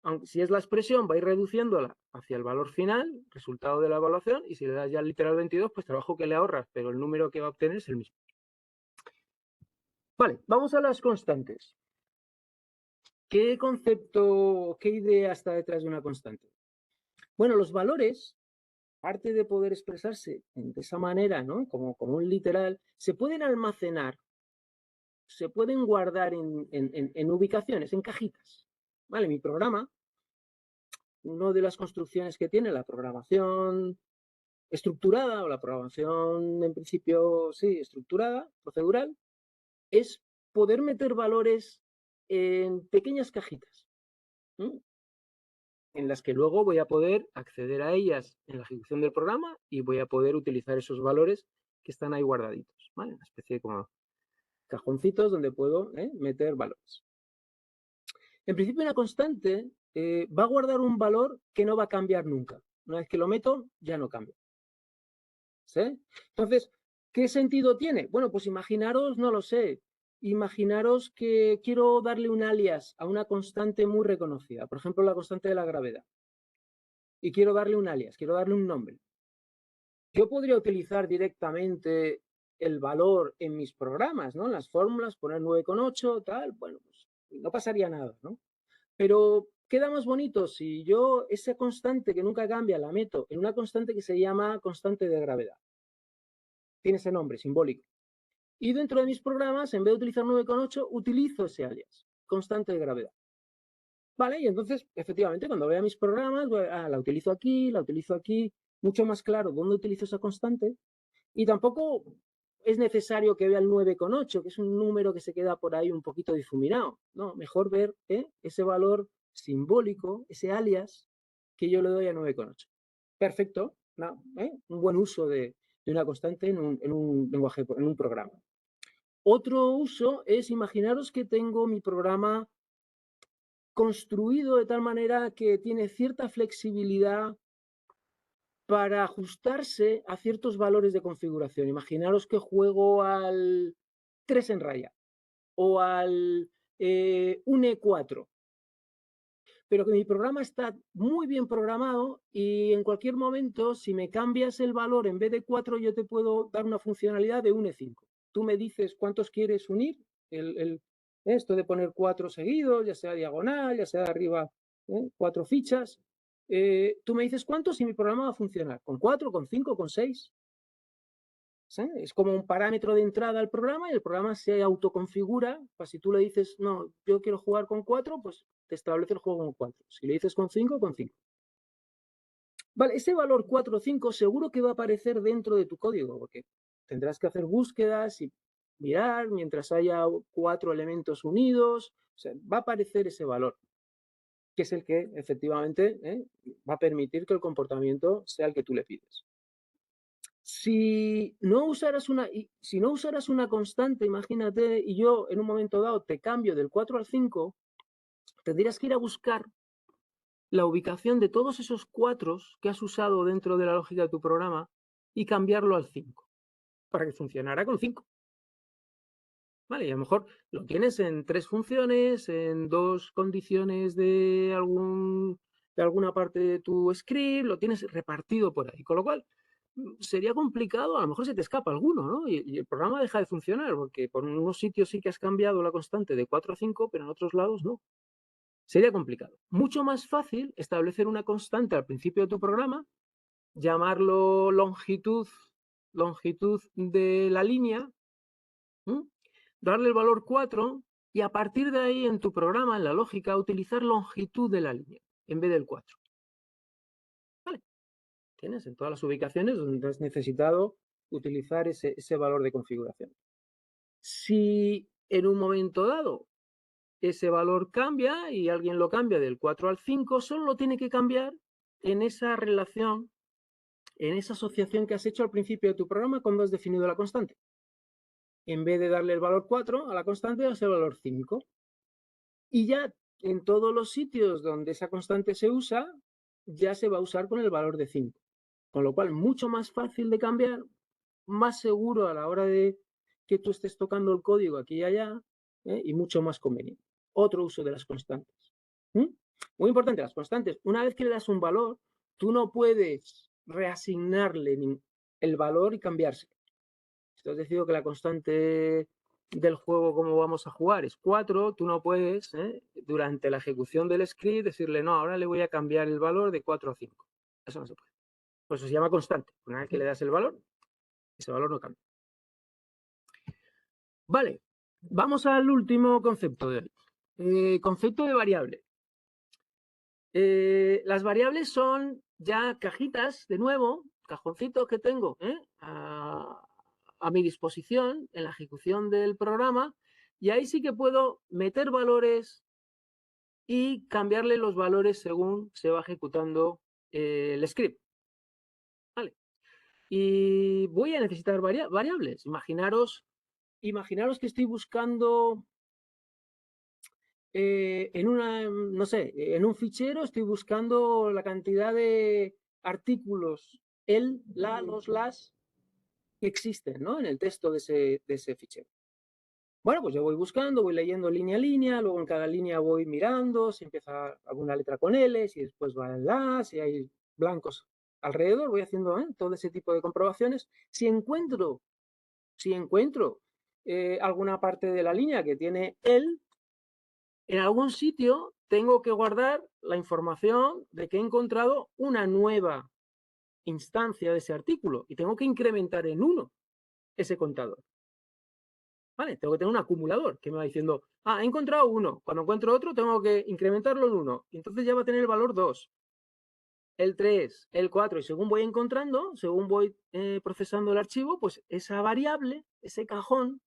aunque si es la expresión, va a ir reduciéndola hacia el valor final, resultado de la evaluación, y si le das ya el literal 22, pues trabajo que le ahorras, pero el número que va a obtener es el mismo. Vale, vamos a las constantes. ¿Qué concepto, qué idea está detrás de una constante? Bueno, los valores, aparte de poder expresarse de esa manera, ¿no? Como un literal, se pueden almacenar, se pueden guardar en ubicaciones, en cajitas. ¿Vale? Mi programa, una de las construcciones que tiene la programación estructurada o la programación en principio, sí, estructurada, procedural, es poder meter valores en pequeñas cajitas, ¿no? En las que luego voy a poder acceder a ellas en la ejecución del programa y voy a poder utilizar esos valores que están ahí guardaditos, ¿vale? Una especie de como cajoncitos donde puedo meter valores. En principio, una constante va a guardar un valor que no va a cambiar nunca. Una vez que lo meto, ya no cambia. ¿Sí? Entonces, ¿qué sentido tiene? Bueno, pues imaginaros, no lo sé, imaginaros que quiero darle un alias a una constante muy reconocida, por ejemplo, la constante de la gravedad, y quiero darle un alias, quiero darle un nombre. Yo podría utilizar directamente el valor en mis programas, ¿no? En las fórmulas, poner 9,8, tal, bueno, pues no pasaría nada, ¿no? Pero queda más bonito si yo esa constante que nunca cambia la meto en una constante que se llama constante de gravedad. Tiene ese nombre simbólico. Y dentro de mis programas, en vez de utilizar 9,8, utilizo ese alias, constante de gravedad. ¿Vale? Y entonces, efectivamente, cuando vea mis programas, la utilizo aquí, mucho más claro dónde utilizo esa constante. Y tampoco es necesario que vea el 9,8, que es un número que se queda por ahí un poquito difuminado. No, mejor ver ese valor simbólico, ese alias, que yo le doy a 9,8. Perfecto, no, un buen uso de una constante en un lenguaje, en un programa. Otro uso es, imaginaros que tengo mi programa construido de tal manera que tiene cierta flexibilidad para ajustarse a ciertos valores de configuración. Imaginaros que juego al 3 en raya o al une 4, pero que mi programa está muy bien programado y en cualquier momento, si me cambias el valor en vez de 4, yo te puedo dar una funcionalidad de une 5. Tú me dices cuántos quieres unir, esto de poner 4 seguidos, ya sea diagonal, ya sea de arriba 4 fichas. Tú me dices cuántos y mi programa va a funcionar, con 4, con 5, con 6. ¿Sí? Es como un parámetro de entrada al programa y el programa se autoconfigura. Pues si tú le dices, no, yo quiero jugar con 4, pues te establece el juego con 4. Si le dices con 5, con 5. Vale, ese valor 4 o 5 seguro que va a aparecer dentro de tu código, porque tendrás que hacer búsquedas y mirar mientras haya 4 elementos unidos. O sea, va a aparecer ese valor, que es el que efectivamente va a permitir que el comportamiento sea el que tú le pides. Si no usaras una constante, imagínate, y yo en un momento dado te cambio del 4 al 5, tendrías que ir a buscar la ubicación de todos esos 4 que has usado dentro de la lógica de tu programa y cambiarlo al 5 para que funcionara con 5. ¿Vale? Y a lo mejor lo tienes en 3 funciones, en 2 condiciones de alguna parte de tu script, lo tienes repartido por ahí. Con lo cual, sería complicado, a lo mejor se te escapa alguno, ¿no? Y el programa deja de funcionar, porque por unos sitios sí que has cambiado la constante de 4 a 5, pero en otros lados no. Sería complicado. Mucho más fácil establecer una constante al principio de tu programa, llamarlo longitud de la línea, ¿m? Darle el valor 4 y a partir de ahí en tu programa, en la lógica, utilizar longitud de la línea en vez del 4. ¿Vale? Tienes en todas las ubicaciones donde has necesitado utilizar ese valor de configuración. Si en un momento dado ese valor cambia y alguien lo cambia del 4 al 5, solo lo tiene que cambiar en esa relación, en esa asociación que has hecho al principio de tu programa cuando has definido la constante. En vez de darle el valor 4 a la constante, das el valor 5. Y ya en todos los sitios donde esa constante se usa, ya se va a usar con el valor de 5. Con lo cual, mucho más fácil de cambiar, más seguro a la hora de que tú estés tocando el código aquí y allá, y mucho más conveniente. Otro uso de las constantes. ¿Mm? Muy importante, las constantes. Una vez que le das un valor, tú no puedes reasignarle el valor y cambiarse. Si has decidido que la constante del juego, cómo vamos a jugar, es 4, tú no puedes, durante la ejecución del script, decirle, no, ahora le voy a cambiar el valor de 4 a 5. Eso no se puede. Por eso se llama constante. Una vez que le das el valor, ese valor no cambia. Vale, vamos al último concepto de hoy. Concepto de variable. Las variables son ya cajitas, de nuevo, cajoncitos que tengo a mi disposición en la ejecución del programa, y ahí sí que puedo meter valores y cambiarle los valores según se va ejecutando el script. ¿Vale? Y voy a necesitar variables. Imaginaros que estoy buscando no sé, en un fichero estoy buscando la cantidad de artículos, los, las que existen, ¿no? En el texto de ese fichero. Bueno, pues yo voy buscando, voy leyendo línea a línea, luego en cada línea voy mirando si empieza alguna letra con L, si después va en la, si hay blancos alrededor, voy haciendo todo ese tipo de comprobaciones. Si encuentro alguna parte de la línea que tiene el, en algún sitio tengo que guardar la información de que he encontrado una nueva instancia de ese artículo y tengo que incrementar en 1 ese contador. ¿Vale? Tengo que tener un acumulador que me va diciendo, he encontrado 1. Cuando encuentro otro, tengo que incrementarlo en 1. Y entonces ya va a tener el valor 2, el 3, el 4. Y según voy encontrando, según voy procesando el archivo, pues esa variable, ese cajón,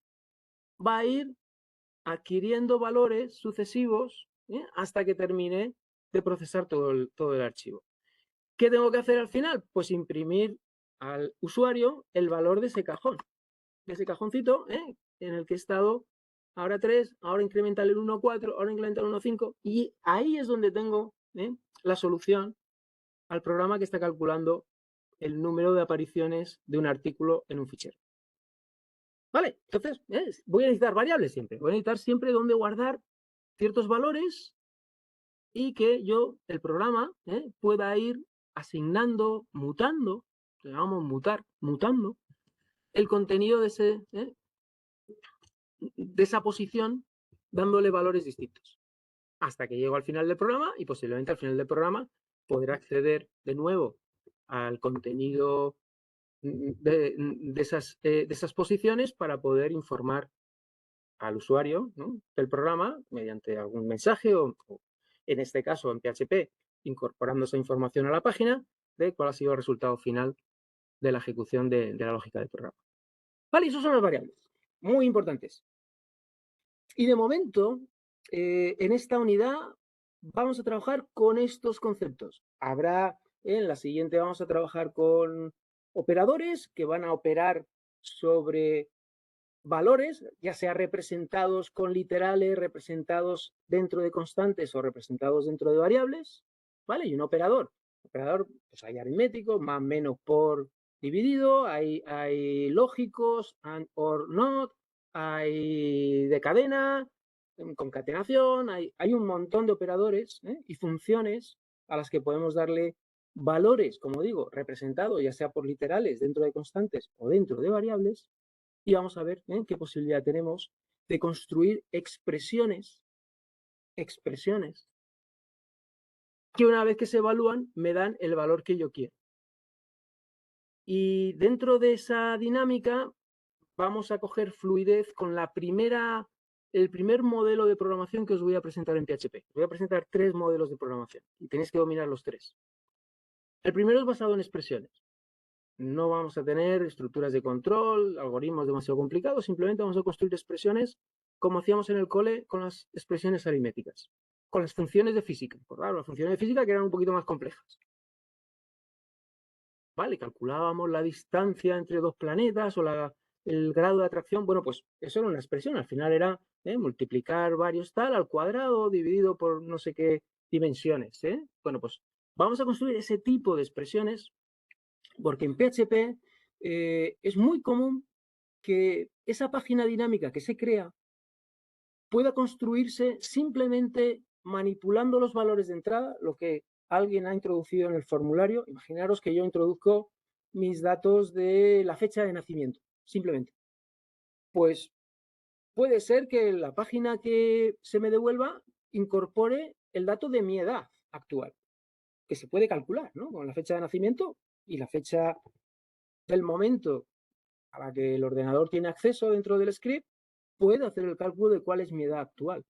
va a ir adquiriendo valores sucesivos hasta que termine de procesar todo el archivo. ¿Qué tengo que hacer al final? Pues imprimir al usuario el valor de ese cajón, de ese cajoncito en el que he estado ahora 3, ahora incrementar el 1, 4, ahora incrementar el 1, 5, y ahí es donde tengo la solución al programa que está calculando el número de apariciones de un artículo en un fichero. ¿Vale? Entonces, voy a necesitar variables siempre. Voy a necesitar siempre dónde guardar ciertos valores y que yo, el programa, pueda ir asignando, mutando, le llamamos mutando, el contenido de esa posición, dándole valores distintos. Hasta que llego al final del programa y posiblemente al final del programa poder acceder de nuevo al contenido de esas posiciones para poder informar al usuario, ¿no?, del programa mediante algún mensaje o, en este caso, en PHP, incorporando esa información a la página de cuál ha sido el resultado final de la ejecución de la lógica del programa. Vale, y esos son las variables, muy importantes. Y de momento, en esta unidad vamos a trabajar con estos conceptos. En la siguiente vamos a trabajar con operadores que van a operar sobre valores, ya sea representados con literales, representados dentro de constantes o representados dentro de variables, ¿vale? Y un operador. Operador, pues hay aritmético, más menos por dividido, hay lógicos, and or not, hay de cadena, concatenación, hay un montón de operadores y funciones a las que podemos darle valores, como digo, representados ya sea por literales dentro de constantes o dentro de variables, y vamos a ver qué posibilidad tenemos de construir expresiones que una vez que se evalúan me dan el valor que yo quiero. Y dentro de esa dinámica vamos a coger fluidez con el primer modelo de programación que os voy a presentar en PHP. Os voy a presentar 3 modelos de programación y tenéis que dominar los 3. El primero es basado en expresiones. No vamos a tener estructuras de control, algoritmos demasiado complicados, simplemente vamos a construir expresiones como hacíamos en el cole con las expresiones aritméticas, con las funciones de física. Por claro, las funciones de física que eran un poquito más complejas. ¿Vale? Calculábamos la distancia entre dos planetas o el grado de atracción. Bueno, pues eso era una expresión. Al final era multiplicar varios tal al cuadrado dividido por no sé qué dimensiones. Bueno, pues vamos a construir ese tipo de expresiones porque en PHP es muy común que esa página dinámica que se crea pueda construirse simplemente manipulando los valores de entrada, lo que alguien ha introducido en el formulario. Imaginaros que yo introduzco mis datos de la fecha de nacimiento, simplemente. Pues puede ser que la página que se me devuelva incorpore el dato de mi edad actual, que se puede calcular, ¿no? Con la fecha de nacimiento y la fecha del momento a la que el ordenador tiene acceso dentro del script, puede hacer el cálculo de cuál es mi edad actual.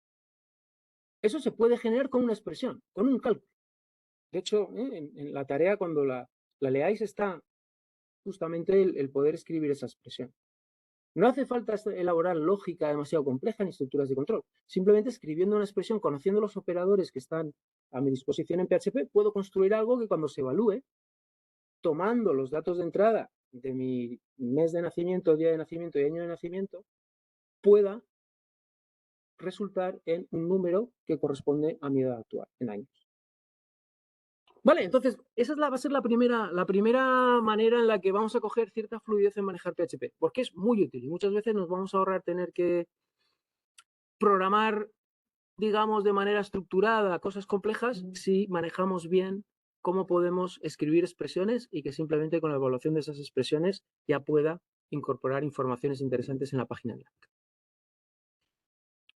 Eso se puede generar con una expresión, con un cálculo. De hecho, en la tarea, cuando la leáis, está justamente el poder escribir esa expresión. No hace falta elaborar lógica demasiado compleja ni estructuras de control. Simplemente escribiendo una expresión, conociendo los operadores que están a mi disposición en PHP, puedo construir algo que cuando se evalúe, tomando los datos de entrada de mi mes de nacimiento, día de nacimiento y año de nacimiento, pueda resultar en un número que corresponde a mi edad actual, en años. Vale, entonces, esa va a ser la primera manera en la que vamos a coger cierta fluidez en manejar PHP, porque es muy útil y muchas veces nos vamos a ahorrar tener que programar, digamos, de manera estructurada cosas complejas si manejamos bien cómo podemos escribir expresiones y que simplemente con la evaluación de esas expresiones ya pueda incorporar informaciones interesantes en la página web.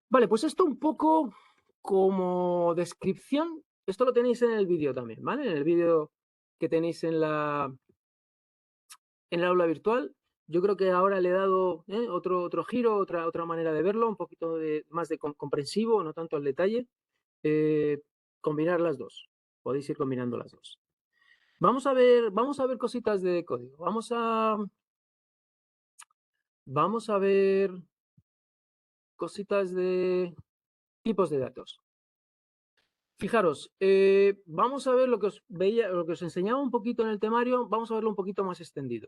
Vale, pues esto un poco como descripción, esto lo tenéis en el vídeo también, ¿vale? En el vídeo que tenéis en el aula virtual. Yo creo que ahora le he dado otro giro, otra manera de verlo, un poquito más de comprensivo, no tanto al detalle. Combinar las dos. Podéis ir combinando las dos. Vamos a ver cositas de código. Vamos a ver cositas de tipos de datos. Fijaros, vamos a ver lo que os enseñaba un poquito en el temario, vamos a verlo un poquito más extendido.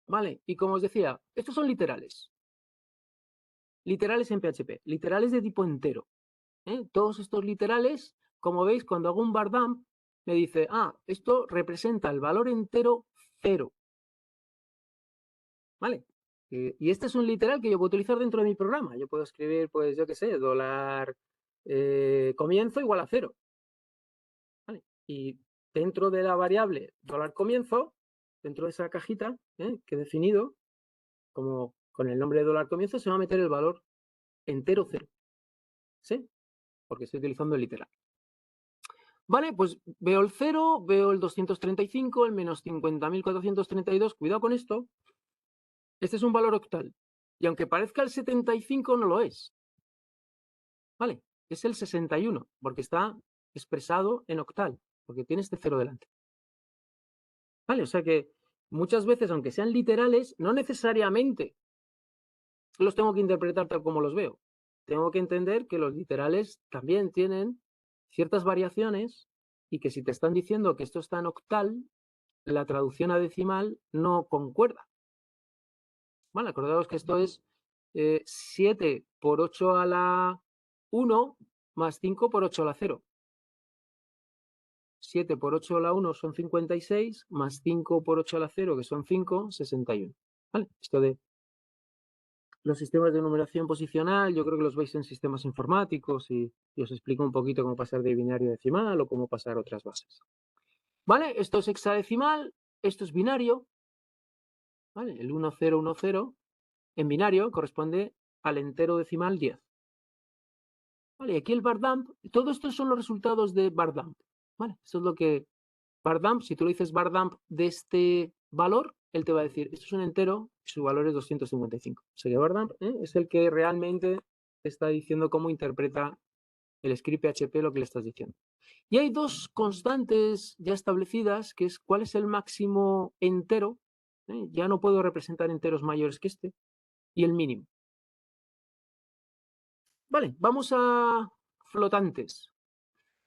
¿Vale? Y como os decía, estos son literales. Literales en PHP, literales de tipo entero. Todos estos literales, como veis, cuando hago un var dump, me dice, esto representa el valor entero 0. ¿Vale? Y este es un literal que yo puedo utilizar dentro de mi programa. Yo puedo escribir, pues, yo qué sé, $, comienzo igual a 0. ¿Vale? Y dentro de la variable $comienzo, dentro de esa cajita que he definido, como con el nombre de $comienzo, se va a meter el valor entero 0. ¿Sí? Porque estoy utilizando el literal. Vale, pues veo el 0, veo el 235, el menos 50.432. Cuidado con esto. Este es un valor octal. Y aunque parezca el 75, no lo es. Vale, es el 61, porque está expresado en octal, porque tiene este 0 delante. Vale, o sea que muchas veces, aunque sean literales, no necesariamente los tengo que interpretar tal como los veo. Tengo que entender que los literales también tienen ciertas variaciones y que si te están diciendo que esto está en octal, la traducción a decimal no concuerda. Vale, acordaos que esto es 7 por 8 a la 1 más 5 por 8 a la 0. 7 por 8 a la 1 son 56, más 5 por 8 a la 0, que son 5, 61. ¿Vale? Esto de los sistemas de numeración posicional, yo creo que los veis en sistemas informáticos y os explico un poquito cómo pasar de binario a decimal o cómo pasar otras bases. ¿Vale? Esto es hexadecimal, esto es binario. ¿Vale? El 1010 en binario corresponde al entero decimal 10. ¿Vale? Y aquí el bardamp, todo esto son los resultados de bardamp. ¿Vale? Esto es lo que bardamp, si tú le dices bardamp de este valor, él te va a decir, esto es un entero y su valor es 255. O sea que bardamp es el que realmente está diciendo cómo interpreta el script PHP lo que le estás diciendo. Y hay dos constantes ya establecidas, que es cuál es el máximo entero, ya no puedo representar enteros mayores que este, y el mínimo. Vale, vamos a flotantes.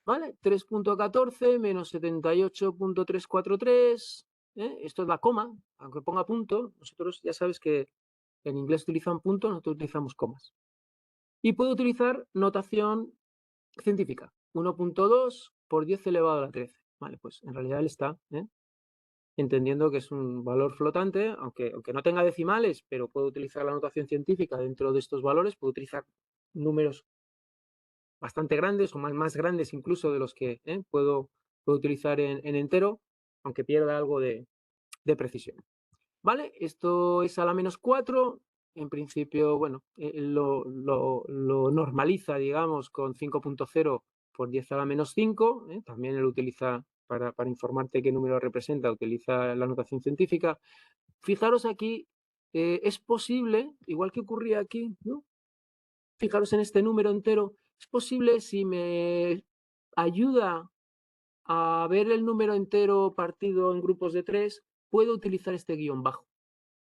¿Vale? 3.14 menos 78.343. Esto es la coma, aunque ponga punto. Nosotros ya sabes que en inglés utilizan punto, nosotros utilizamos comas. Y puedo utilizar notación científica. 1.2 por 10 elevado a la 13. Vale, pues en realidad él está entendiendo que es un valor flotante, aunque no tenga decimales, pero puedo utilizar la notación científica dentro de estos valores, puedo utilizar números bastante grandes o más grandes incluso de los que puedo utilizar en entero, aunque pierda algo de precisión. ¿Vale? Esto es a la menos 4. En principio, bueno, lo normaliza, digamos, con 5.0 por 10 a la menos 5. También él utiliza, para informarte qué número representa, utiliza la notación científica. Fijaros aquí, es posible, igual que ocurría aquí, ¿no? Fijaros en este número entero, es posible si me ayuda a ver el número entero partido en grupos de 3, puedo utilizar este guión bajo.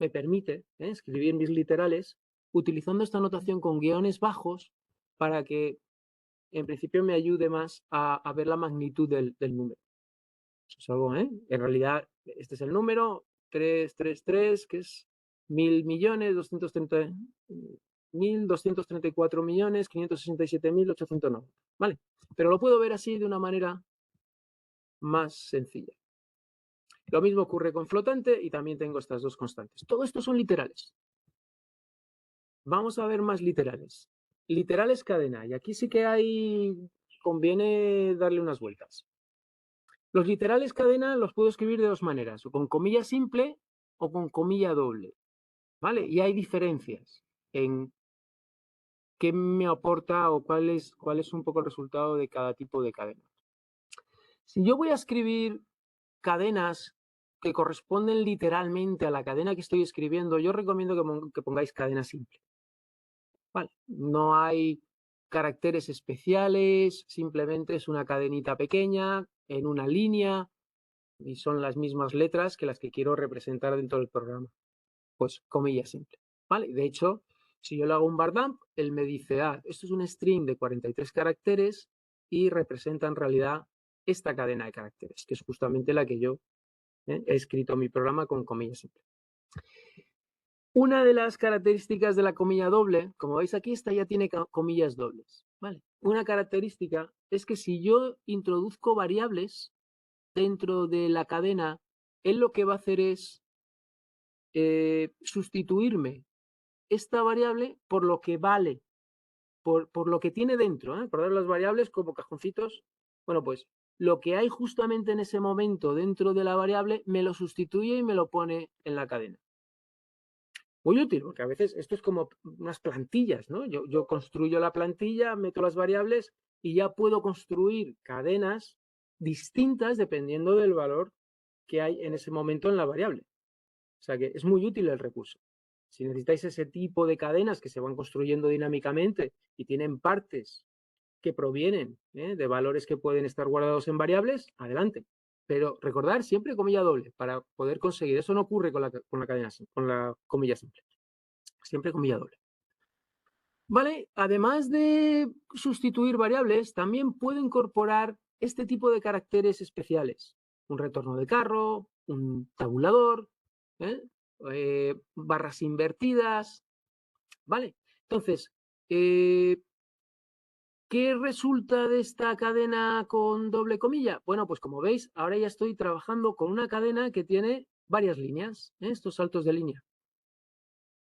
Me permite escribir mis literales utilizando esta notación con guiones bajos para que en principio me ayude más a ver la magnitud del número. Eso es algo, en realidad este es el número 333, que es 1.234.567.890, ¿vale? Pero lo puedo ver así de una manera más sencilla. Lo mismo ocurre con flotante y también tengo estas dos constantes. Todo esto son literales. Vamos a ver más literales. Literales cadena. Y aquí sí que conviene darle unas vueltas. Los literales cadena los puedo escribir de dos maneras, o con comilla simple o con comilla doble. ¿Vale? Y hay diferencias en qué me aporta o cuál es un poco el resultado de cada tipo de cadena. Si yo voy a escribir cadenas que corresponden literalmente a la cadena que estoy escribiendo, yo recomiendo que pongáis cadena simple. Vale, no hay caracteres especiales, simplemente es una cadenita pequeña en una línea y son las mismas letras que las que quiero representar dentro del programa. Pues comilla simple. ¿Vale? De hecho, si yo le hago un bar dump, él me dice, esto es un string de 43 caracteres y representa en realidad esta cadena de caracteres, que es justamente la que yo he escrito mi programa con comilla simple. Una de las características de la comilla doble, como veis aquí, esta ya tiene comillas dobles. ¿Vale? Una característica es que si yo introduzco variables dentro de la cadena, él lo que va a hacer es sustituirme esta variable por lo que vale, por lo que tiene dentro. Por dar las variables como cajoncitos. Bueno, pues lo que hay justamente en ese momento dentro de la variable me lo sustituye y me lo pone en la cadena. Muy útil, porque a veces esto es como unas plantillas, ¿no? Yo construyo la plantilla, meto las variables y ya puedo construir cadenas distintas dependiendo del valor que hay en ese momento en la variable. O sea que es muy útil el recurso. Si necesitáis ese tipo de cadenas que se van construyendo dinámicamente y tienen partes que provienen de valores que pueden estar guardados en variables, adelante. Pero recordar siempre comilla doble para poder conseguir. Eso no ocurre con la cadena, con la comilla simple. Siempre comilla doble. ¿Vale? Además de sustituir variables, también puedo incorporar este tipo de caracteres especiales. Un retorno de carro, un tabulador, barras invertidas, ¿vale? Entonces, ¿qué resulta de esta cadena con doble comilla? Bueno, pues como veis, ahora ya estoy trabajando con una cadena que tiene varias líneas, estos saltos de línea.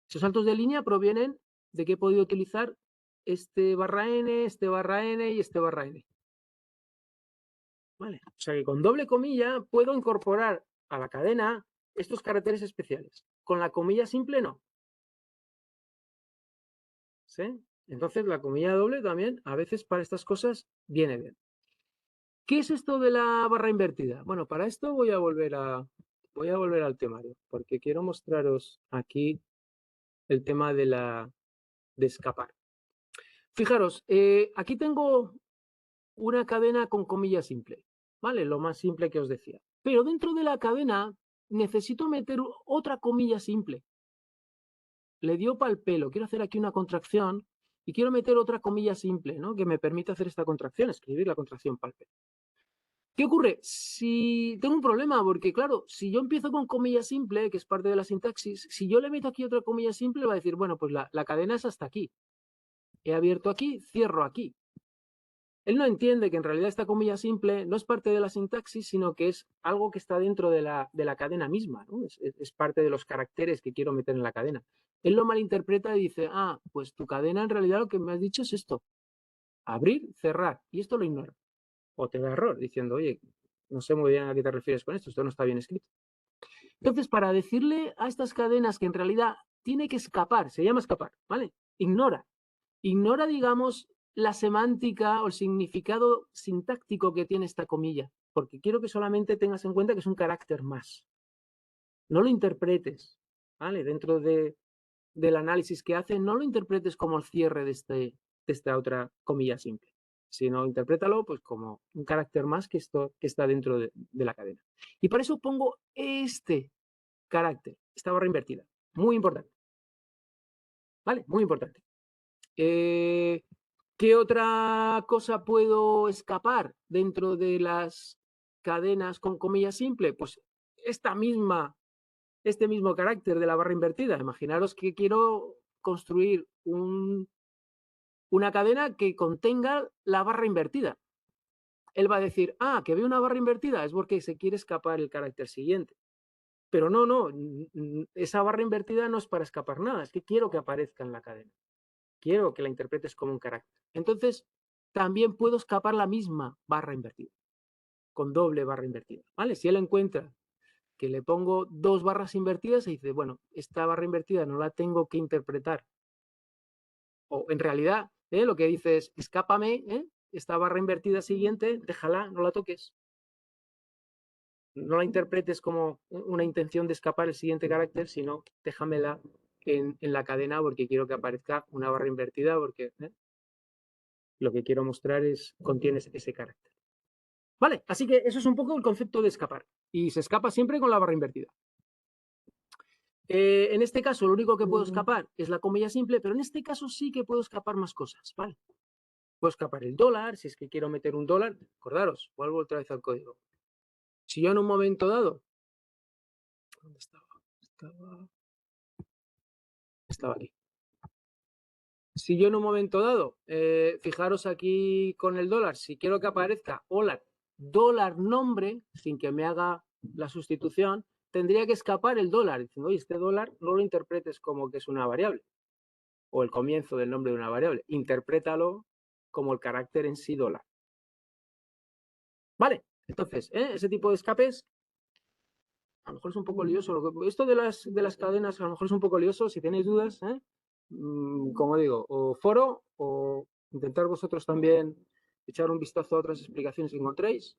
Esos saltos de línea provienen de que he podido utilizar este barra n y este barra n. ¿Vale? O sea que con doble comilla puedo incorporar a la cadena estos caracteres especiales. Con la comilla simple no. ¿Sí? Entonces la comilla doble también a veces para estas cosas viene bien. ¿Qué es esto de la barra invertida? Bueno, para esto voy a volver al temario, porque quiero mostraros aquí el tema de escapar. Fijaros, aquí tengo una cadena con comilla simple, ¿vale? Lo más simple que os decía. Pero dentro de la cadena necesito meter otra comilla simple. Le dio pal pelo, quiero hacer aquí una contracción y quiero meter otra comilla simple, ¿no? Que me permita hacer esta contracción, escribir la contracción pal pelo. ¿Qué ocurre? Si tengo un problema, porque claro, si yo empiezo con comilla simple, que es parte de la sintaxis, si yo le meto aquí otra comilla simple, va a decir, bueno, pues la cadena es hasta aquí. He abierto aquí, cierro aquí. Él no entiende que en realidad esta comilla simple no es parte de la sintaxis, sino que es algo que está dentro de la cadena misma, ¿no? Es parte de los caracteres que quiero meter en la cadena. Él lo malinterpreta y dice, ah, pues tu cadena en realidad lo que me has dicho es esto, abrir, cerrar, y esto lo ignora. O te da error, diciendo, oye, no sé muy bien a qué te refieres con esto no está bien escrito. Entonces, para decirle a estas cadenas que en realidad tiene que escapar, se llama escapar, ¿vale? Ignora, digamos, la semántica o el significado sintáctico que tiene esta comilla, porque quiero que solamente tengas en cuenta que es un carácter más. No lo interpretes, ¿vale? Dentro del análisis que hace, no lo interpretes como el cierre de esta otra comilla simple, sino interprétalo pues como un carácter más que está dentro de la cadena. Y para eso pongo este carácter, esta barra invertida. Muy importante. ¿Vale? Muy importante. ¿Qué otra cosa puedo escapar dentro de las cadenas con comilla simple? Pues este mismo carácter de la barra invertida. Imaginaros que quiero construir una cadena que contenga la barra invertida. Él va a decir, ah, que ve una barra invertida, es porque se quiere escapar el carácter siguiente. Pero no, esa barra invertida no es para escapar nada, es que quiero que aparezca en la cadena. Quiero que la interpretes como un carácter. Entonces, también puedo escapar la misma barra invertida, con doble barra invertida, ¿vale? Si él encuentra que le pongo dos barras invertidas, se dice, bueno, esta barra invertida no la tengo que interpretar. O en realidad, lo que dice es, escápame, esta barra invertida siguiente, déjala, no la toques. No la interpretes como una intención de escapar el siguiente carácter, sino déjamela en la cadena porque quiero que aparezca una barra invertida, porque lo que quiero mostrar contiene ese carácter. Vale, así que eso es un poco el concepto de escapar. Y se escapa siempre con la barra invertida. En este caso, lo único que puedo escapar es la comilla simple, pero en este caso sí que puedo escapar más cosas, ¿vale? Puedo escapar el dólar, si es que quiero meter un dólar. Acordaros, vuelvo otra vez al código. Si yo en un momento dado... ¿Dónde estaba? Estaba aquí. Si yo en un momento dado, fijaros aquí con el dólar, si quiero que aparezca dólar nombre, sin que me haga la sustitución, tendría que escapar el dólar, diciendo, oye, este dólar no lo interpretes como que es una variable, o el comienzo del nombre de una variable, interprétalo como el carácter en sí dólar. Vale, entonces, ese tipo de escapes, a lo mejor es un poco lioso. Esto de las cadenas a lo mejor es un poco lioso, si tenéis dudas, como digo, o foro, o intentar vosotros también echar un vistazo a otras explicaciones que encontréis,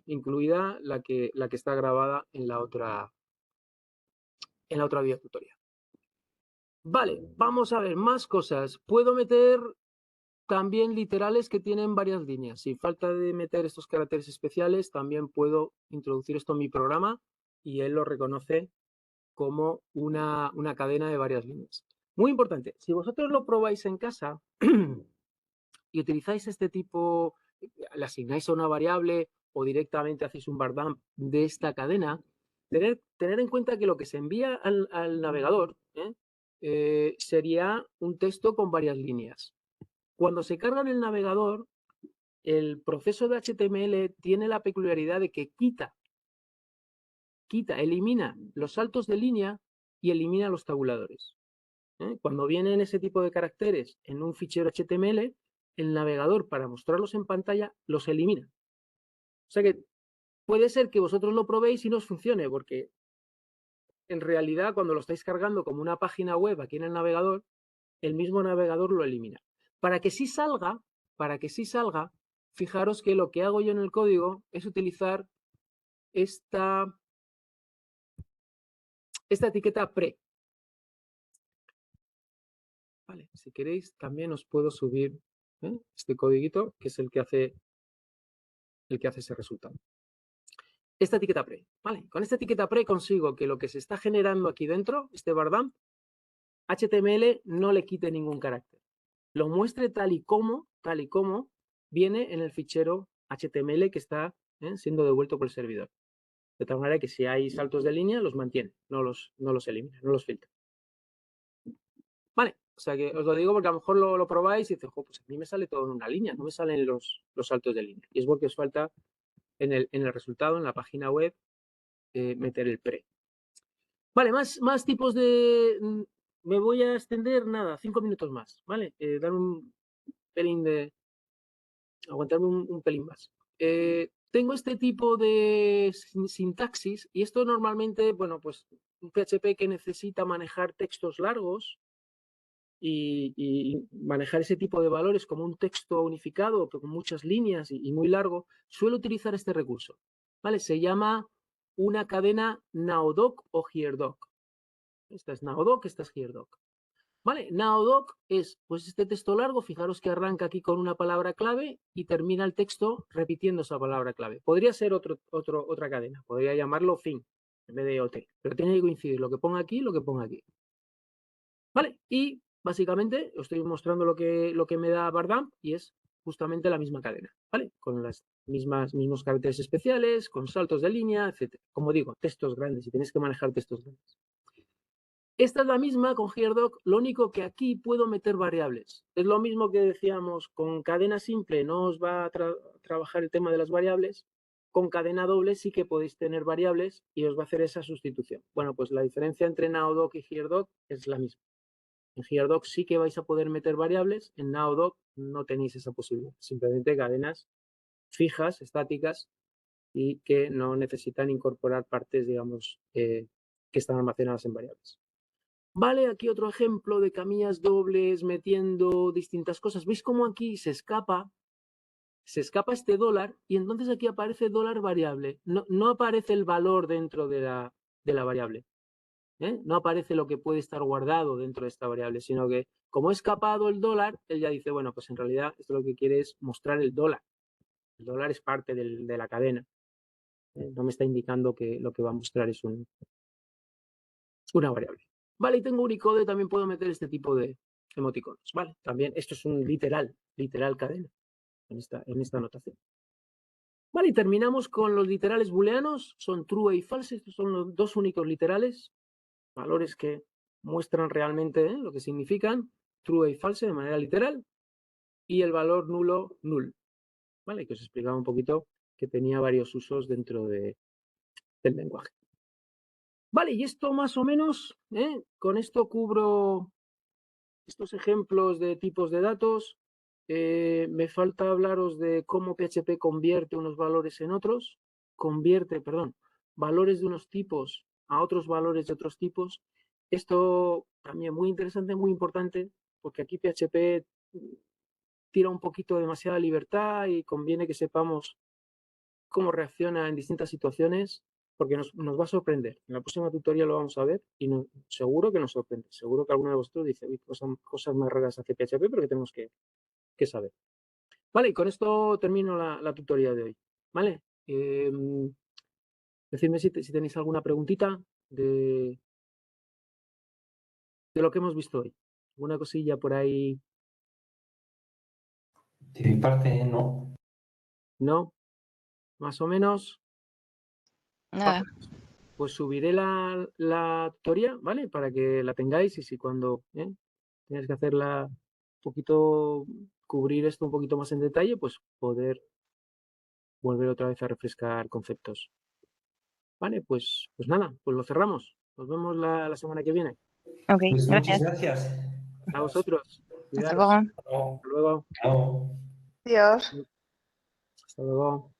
incluida la que está grabada en la otra vía tutorial. Vale, vamos a ver más cosas. Puedo meter también literales que tienen varias líneas. Sin falta de meter estos caracteres especiales, también puedo introducir esto en mi programa y él lo reconoce como una cadena de varias líneas. Muy importante, si vosotros lo probáis en casa y utilizáis este tipo, le asignáis a una variable o directamente hacéis un bar dump de esta cadena, tener en cuenta que lo que se envía al navegador sería un texto con varias líneas. Cuando se carga en el navegador, el proceso de HTML tiene la peculiaridad de que elimina los saltos de línea y elimina los tabuladores. Cuando vienen ese tipo de caracteres en un fichero HTML, el navegador, para mostrarlos en pantalla, los elimina. O sea que puede ser que vosotros lo probéis y no os funcione, porque en realidad cuando lo estáis cargando como una página web aquí en el navegador, el mismo navegador lo elimina. Para que sí salga, fijaros que lo que hago yo en el código es utilizar esta etiqueta pre. Vale, si queréis también os puedo subir este codiguito, que es el que hace ese resultado. Esta etiqueta pre, ¿vale? Con esta etiqueta pre consigo que lo que se está generando aquí dentro, este bar dump, HTML no le quite ningún carácter. Lo muestre tal y como viene en el fichero HTML que está siendo devuelto por el servidor. De tal manera que si hay saltos de línea, los mantiene, no los elimina, no los filtra. Vale, o sea que os lo digo porque a lo mejor lo probáis y dices, pues a mí me sale todo en una línea, no me salen los saltos de línea. Y es porque os falta en el resultado, en la página web, meter el pre. Vale, más tipos de... Me voy a extender, nada, 5 minutos más, ¿vale? Dar un pelín de... Aguantarme un pelín más. Tengo este tipo de sintaxis y esto normalmente, bueno, pues un PHP que necesita manejar textos largos y manejar ese tipo de valores como un texto unificado, pero con muchas líneas y muy largo, suele utilizar este recurso, ¿vale? Se llama una cadena NaoDoc o HereDoc. Esta es NaoDoc, esta es HereDoc. ¿Vale? NaoDoc es pues este texto largo, fijaros que arranca aquí con una palabra clave y termina el texto repitiendo esa palabra clave. Podría ser otra cadena, podría llamarlo fin en vez de OT, pero tiene que coincidir lo que ponga aquí y lo que ponga aquí. ¿Vale? Y básicamente os estoy mostrando lo que me da Bardamp y es justamente la misma cadena, ¿vale? Con los mismos caracteres especiales, con saltos de línea, etc. Como digo, textos grandes y tenéis que manejar textos grandes. Esta es la misma con HereDoc, lo único que aquí puedo meter variables. Es lo mismo que decíamos, con cadena simple no os va a trabajar el tema de las variables, con cadena doble sí que podéis tener variables y os va a hacer esa sustitución. Bueno, pues la diferencia entre NaoDoc y HereDoc es la misma. En HereDoc sí que vais a poder meter variables, en NaoDoc no tenéis esa posibilidad, simplemente cadenas fijas, estáticas y que no necesitan incorporar partes, digamos, que están almacenadas en variables. Vale, aquí otro ejemplo de camillas dobles metiendo distintas cosas. ¿Veis cómo aquí se escapa este dólar y entonces aquí aparece dólar variable? No aparece el valor dentro de la variable. No aparece lo que puede estar guardado dentro de esta variable, sino que como he escapado el dólar, él ya dice, bueno, pues en realidad esto lo que quiere es mostrar el dólar. El dólar es parte de la cadena. No me está indicando que lo que va a mostrar es una variable. Vale, y tengo Unicode, también puedo meter este tipo de emoticonos. Vale, también esto es un literal cadena en esta notación. Vale, y terminamos con los literales booleanos, son true y false, estos son los dos únicos literales, valores que muestran realmente lo que significan, true y false de manera literal, y el valor nulo, null. Vale, que os explicaba un poquito que tenía varios usos dentro del lenguaje. Vale, y esto más o menos, con esto cubro estos ejemplos de tipos de datos. Me falta hablaros de cómo PHP convierte unos valores en otros, valores de unos tipos a otros valores de otros tipos. Esto también muy interesante, muy importante, porque aquí PHP tira un poquito demasiada libertad y conviene que sepamos cómo reacciona en distintas situaciones, porque nos va a sorprender. En la próxima tutorial lo vamos a ver y seguro que nos sorprende. Seguro que alguno de vosotros dice, uy, cosas más raras hace PHP, pero que tenemos que saber. Vale, y con esto termino la tutoría de hoy. Vale, decidme si tenéis alguna preguntita de lo que hemos visto hoy. ¿Alguna cosilla por ahí? De mi parte, no. ¿No? más o menos. Nada. Pues subiré la tutoría, ¿vale? Para que la tengáis y si cuando tengáis que hacerla un poquito, cubrir esto un poquito más en detalle, pues poder volver otra vez a refrescar conceptos. Vale, pues nada, pues lo cerramos. Nos vemos la semana que viene. Ok, Pues muchas gracias. gracias. A vosotros. Hasta Cuidaros. luego. Chao. Hasta luego. Chao. Adiós. Hasta luego.